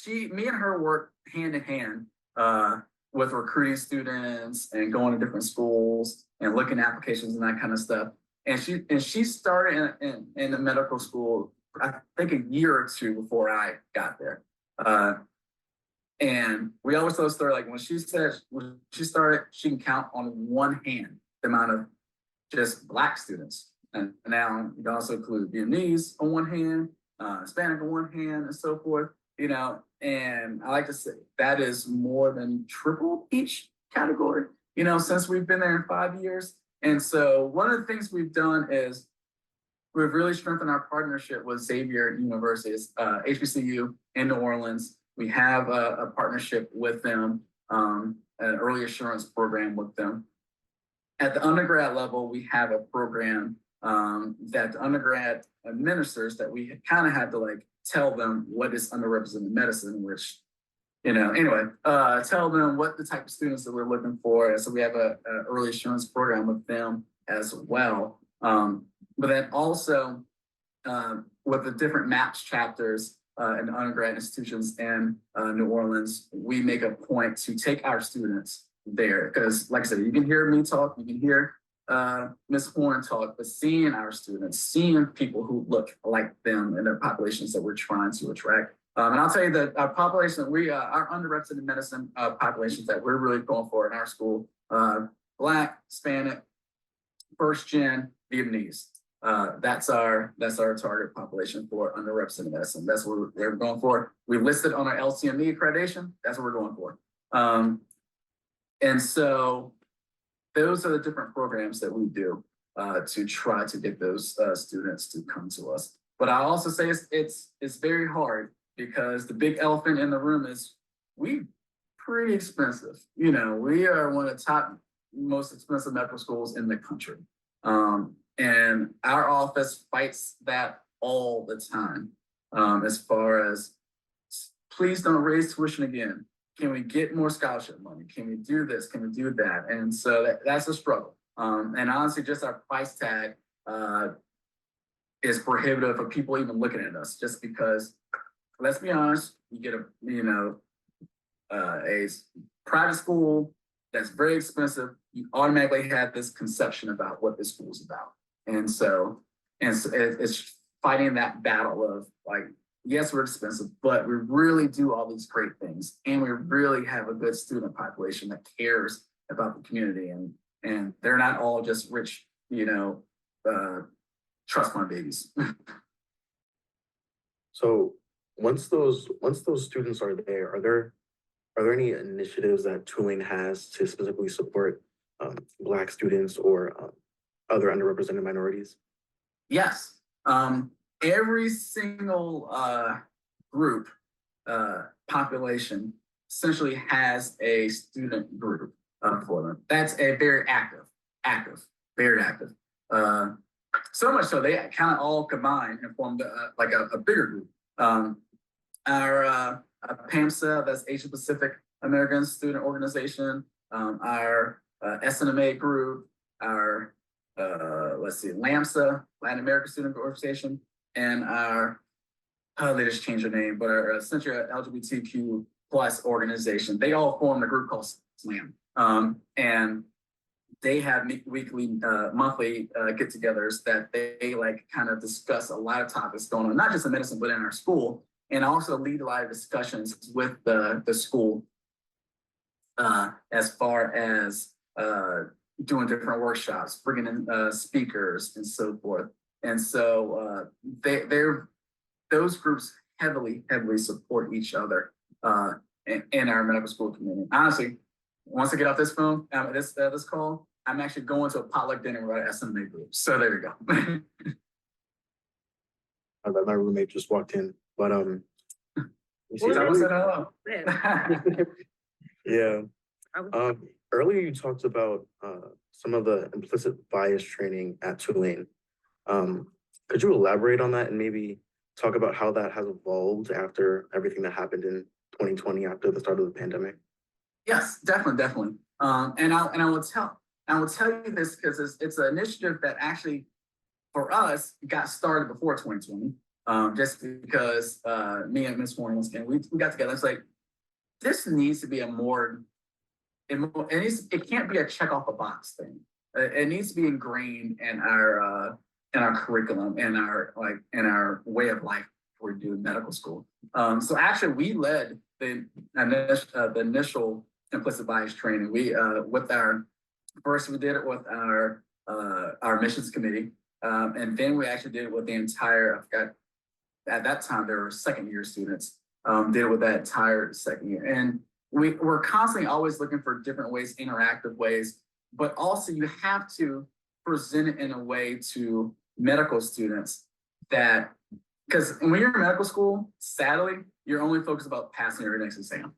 me and her work hand in hand with recruiting students and going to different schools and looking at applications and that kind of stuff. And she started in the medical school, I think a year or two before I got there. And we always tell the story, like when she started, she can count on one hand the amount of just Black students. And now you can also include Vietnamese on one hand, Hispanic on one hand, and so forth, you know. And I like to say that is more than triple each category, you know, since we've been there in 5 years. And so one of the things we've done is we've really strengthened our partnership with Xavier University, HBCU in New Orleans. We have a partnership with them, an early assurance program with them. At the undergrad level, we have a program that the undergrad administers that we kind of had to like tell them what is underrepresented medicine, which, you know, anyway, tell them what the type of students that we're looking for. And so we have a early assurance program with them as well. But then also with the different MAPS chapters in the undergrad institutions in New Orleans, we make a point to take our students there. Because like I said, you can hear me talk, you can hear Ms. Horn talk, but seeing our students, seeing people who look like them in their populations that we're trying to attract. And I'll tell you that our population, our underrepresented medicine populations that we're really going for in our school, Black, Hispanic, first gen, Vietnamese. That's our target population for underrepresented medicine. That's what we're going for. We listed on our LCME accreditation. That's what we're going for. And so those are the different programs that we do to try to get those students to come to us. But I also say it's very hard because the big elephant in the room is we pretty expensive. You know, we are one of the top most expensive medical schools in the country. And our office fights that all the time. As far as, please don't raise tuition again. Can we get more scholarship money? Can we do this? Can we do that? And so that's a struggle. And honestly, just our price tag is prohibitive for people even looking at us, just because, let's be honest, you get a private school that's very expensive, you automatically have this conception about what this school is about. And so it's fighting that battle of like, yes, we're expensive, but we really do all these great things. And we really have a good student population that cares about the community. And they're not all just rich, trust fund babies. So once those students are there, are there any initiatives that Tulane has to specifically support Black students or other underrepresented minorities? Yes. Every single group population essentially has a student group for them. That's a very very active. So much so they kind of all combine and form like a bigger group. Our PAMSA, that's Asian Pacific American Student Organization, our SNMA group, our LAMSA, Latin American Student Organization, and our, they just changed their name, but our Central LGBTQ plus organization, they all form a group called SLAM. And they have weekly, monthly get-togethers that they like kind of discuss a lot of topics going on, not just in medicine, but in our school, and also lead a lot of discussions with the school as far as doing different workshops, bringing in speakers and so forth. And so those groups heavily support each other in our medical school community. Honestly, once I get off this phone, this call, I'm actually going to a potluck dinner with our SMA group. So there you go. My roommate just walked in, but yeah. Earlier you talked about some of the implicit bias training at Tulane. Could you elaborate on that and maybe talk about how that has evolved after everything that happened in 2020 after the start of the pandemic? Yes, definitely. And I will tell you this because it's an initiative that actually, for us, got started before 2020. Just because me and Ms. Warren, we got together. It's like, this needs to be it can't be a check off a box thing. It needs to be ingrained in our curriculum, in our way of life. We're doing medical school. So actually, we led the initial implicit bias training. We we did it with our admissions committee, and then we actually did it with the entire. At that time, there were second-year students. Did it with that entire second year, and we're constantly always looking for different ways, interactive ways, but also you have to present it in a way to medical students that, because when you're in medical school, sadly, you're only focused about passing your next exam.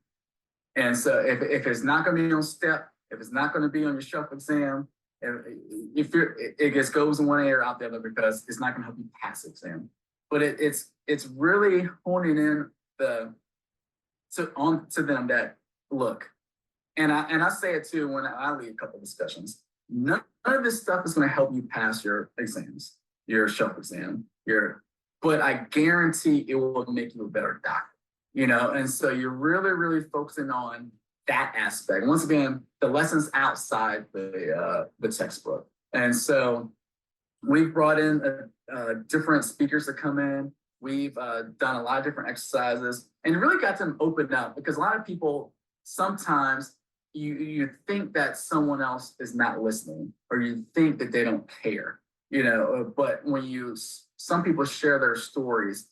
And so if it's not going to be on STEP, if it's not going to be on your shelf exam, it just goes in one ear or out the other because it's not going to help you pass the exam. But it's really honing in to them that, look, and I say it too when I lead a couple of discussions, none of this stuff is going to help you pass your exams, your shelf exam, but I guarantee it will make you a better doctor, and so you're really focusing on that aspect. Once again, the lessons outside the textbook. And so we've brought in different speakers to come in. We've done a lot of different exercises and really got them opened up, because a lot of people, sometimes you think that someone else is not listening, or you think that they don't care, but when some people share their stories,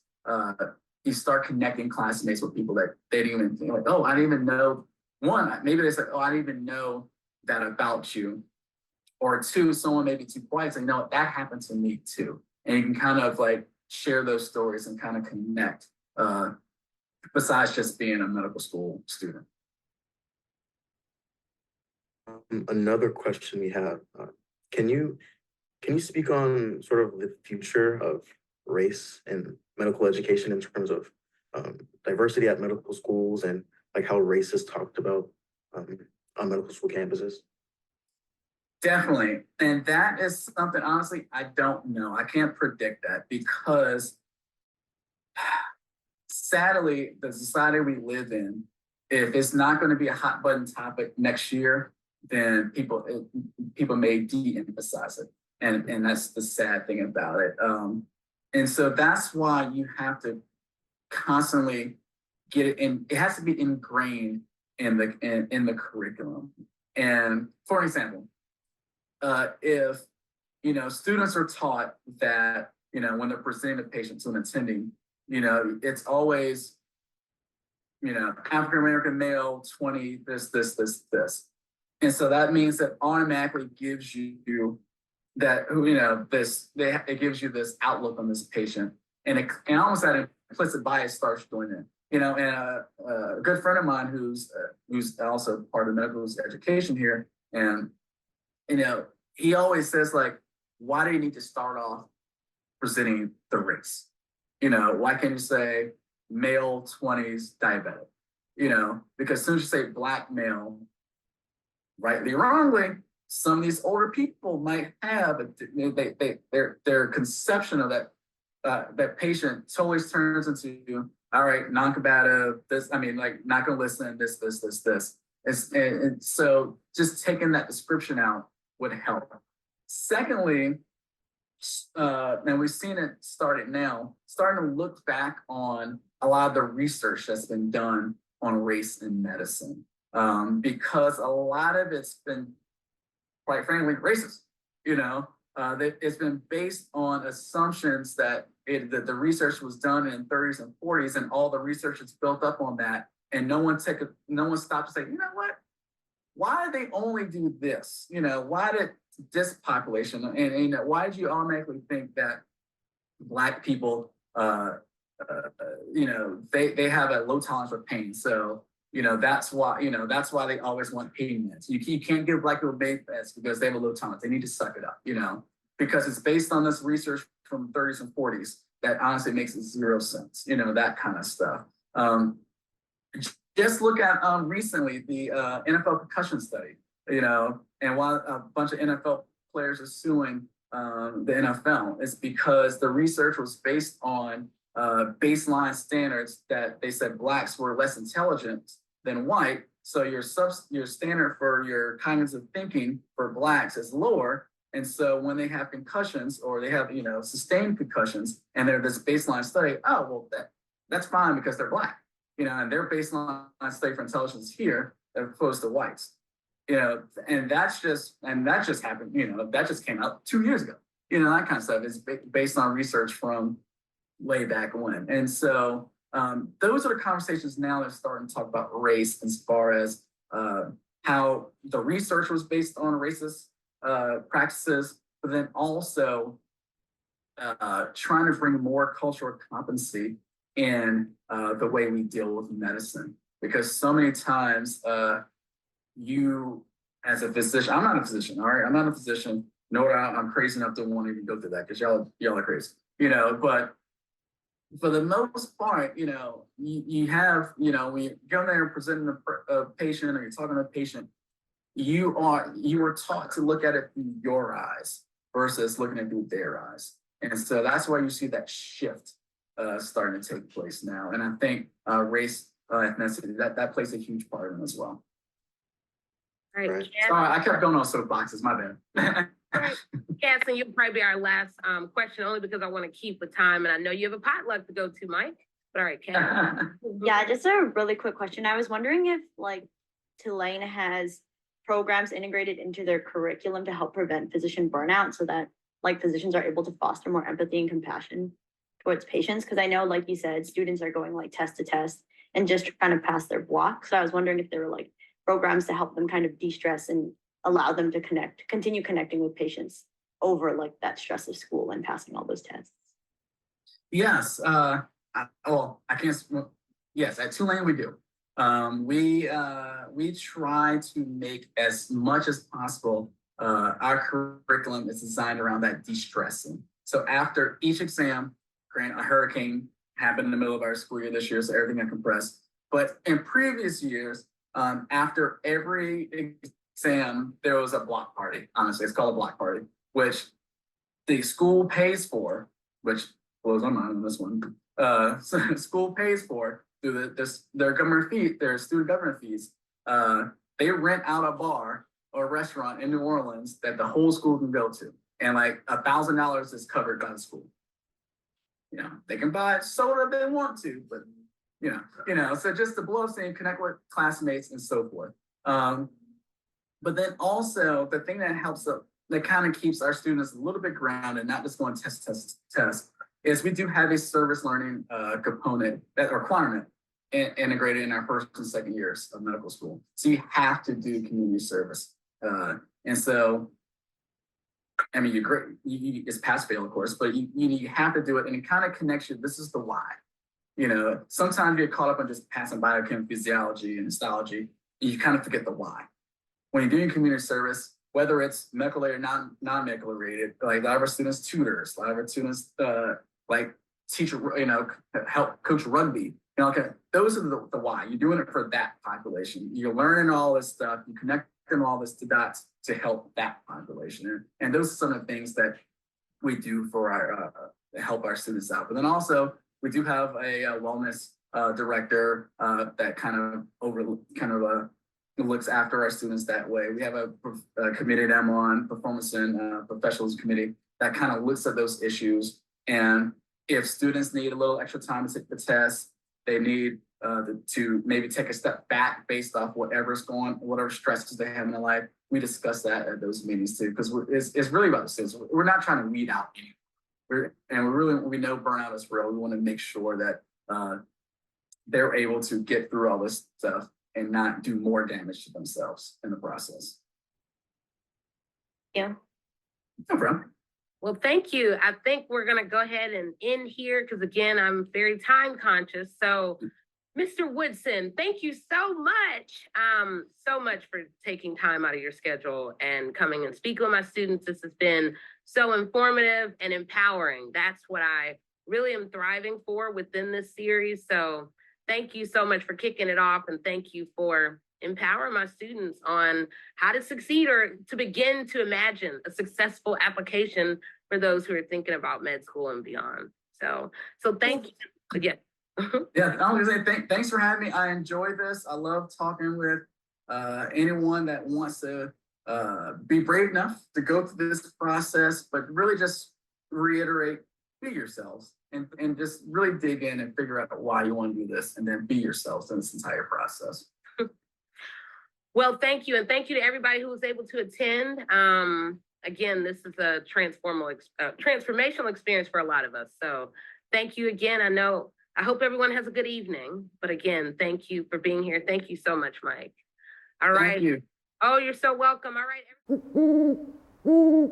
you start connecting classmates with people that they didn't even think, like, oh, I didn't even know. One, maybe they said, oh, I didn't even know that about you. Or two, someone may be too quiet, say, no, that happened to me too. And you can kind of like share those stories and kind of connect, besides just being a medical school student. Another question we have, can you speak on sort of the future of race and medical education in terms of diversity at medical schools and like how race is talked about on medical school campuses? Definitely. And that is something, honestly, I don't know. I can't predict that because sadly, the society we live in, if it's not going to be a hot button topic next year, then people may de-emphasize it. And that's the sad thing about it. And so that's why you have to constantly get it in. It has to be ingrained in the curriculum. And for example, if students are taught that when they're presenting a patient to an attending, it's always African American male, 20, this, and so that means that automatically gives you that it gives you this outlook on this patient, and almost that implicit bias starts doing it. And a good friend of mine who's also part of medical education here, and he always says, like, why do you need to start off presenting the race? Why can't you say male 20s diabetic? Because as soon as you say black male, rightly or wrongly, some of these older people might have their conception of that patient totally turns into, all right, non-combative, not gonna listen, this. And so just taking that description out would help. Secondly, and we've seen it starting to look back on a lot of the research that's been done on race in medicine, because a lot of it's been, quite frankly, racist. It's been based on assumptions that the research was done in 30s and 40s, and all the research is built up on that, and no one stopped to say, you know what? Why did they only do this? Why did this population, and why did you automatically think that Black people, they have a low tolerance for pain? So, that's why they always want pain meds. You can't give Black people pain meds because they have a low tolerance. They need to suck it up, because it's based on this research from 30s and 40s that honestly makes zero sense, that kind of stuff. Just look at recently the NFL concussion study, and why a bunch of NFL players are suing the NFL. It's because the research was based on baseline standards that they said Blacks were less intelligent than white. So your standard for your cognitive thinking for Blacks is lower. And so when they have concussions or they have, sustained concussions and they're this baseline study, oh, well, that's fine because they're Black, and their baseline study for intelligence here as opposed to whites, and that just happened, that just came out 2 years ago, that kind of stuff is based on research from way back when. And so those are the conversations now that are starting to talk about race as far as how the research was based on racist practices, but then also trying to bring more cultural competency in the way we deal with medicine. Because so many times you as a physician, I'm not a physician, all right? I'm not a physician, nor I'm crazy enough to want to even go through that because y'all are crazy, but for the most part, you have, when you go there and presenting a patient or you're talking to a patient, you were taught to look at it through your eyes versus looking at it through their eyes. And so that's why you see that shift starting to take place now. And I think race, ethnicity, that plays a huge part in it as well. All right. Right. Sorry, I kept going on soapboxes, my bad. All right. Cass, and you'll probably be our last question only because I want to keep the time. And I know you have a potluck to go to, Mike. But all right, Cass. Yeah, just a really quick question. I was wondering if Tulane has programs integrated into their curriculum to help prevent physician burnout so that physicians are able to foster more empathy and compassion towards patients. Because I know, like you said, students are going test to test and just trying to pass their block. So I was wondering if there were programs to help them kind of de-stress and allow them to continue connecting with patients over that stress of school and passing all those tests. Yes. Yes, at Tulane we do. We try to make as much as possible. Our curriculum is designed around that de-stressing. So after each exam, granted, a hurricane happened in the middle of our school year this year, so everything got compressed. But in previous years, after every exam, there was a block party. Honestly, it's called a block party, which the school pays for, which blows my mind on this one. So school pays for through their government fee, their student government fees. They rent out a bar or a restaurant in New Orleans that the whole school can go to, and like $1,000 is covered by the school. You know, they can buy soda if they want to, but you know, so just to blow steam, connect with classmates and so forth. But then also the thing that helps that kind of keeps our students a little bit grounded, not just going test, is we do have a service learning component, that requirement integrated in our first and second years of medical school. So you have to do community service. And so, I mean, it's pass fail, of course, but you have to do it, and it kind of connects you. This is the why. You know, sometimes you get caught up on just passing biochem, physiology, and histology, and you kind of forget the why. When you're doing community service, whether it's medical related, non-medical related, like a lot of our students tutors, a lot of our students like teach, you know, help coach rugby. You know, okay, those are the why. You're doing it for that population. You're learning all this stuff. You connecting all this to dots to help that population. And those are some of the things that we do for our help our students out. But then also we do have a wellness director that kind of looks after our students that way. We have a committee that I'm on, performance and professionalism committee, that kind of looks at those issues. And if students need a little extra time to take the test, they need to maybe take a step back based off whatever stresses they have in their life. We discuss that at those meetings too, because it's really about the students. We're not trying to weed out anyone. We know burnout is real. We want to make sure that they're able to get through all this stuff and not do more damage to themselves in the process. Yeah. No problem. Well, thank you. I think we're going to go ahead and end here because, again, I'm very time conscious. So, Mr. Woodson, thank you so much for taking time out of your schedule and coming and speaking with my students. This has been so informative and empowering. That's what I really am thriving for within this series. So thank you so much for kicking it off, and thank you for empowering my students on how to succeed or to begin to imagine a successful application for those who are thinking about med school and beyond. So thank you again. Yeah, I was gonna say thanks for having me. I enjoyed this. I love talking with anyone that wants to be brave enough to go through this process, but really just reiterate, be yourselves and just really dig in and figure out why you want to do this, and then be yourselves in this entire process. Well, thank you. And thank you to everybody who was able to attend. Again, this is a transformational experience for a lot of us. So thank you again. I hope everyone has a good evening. But again, thank you for being here. Thank you so much, Mike. All right. Thank you. Oh, you're so welcome. All right.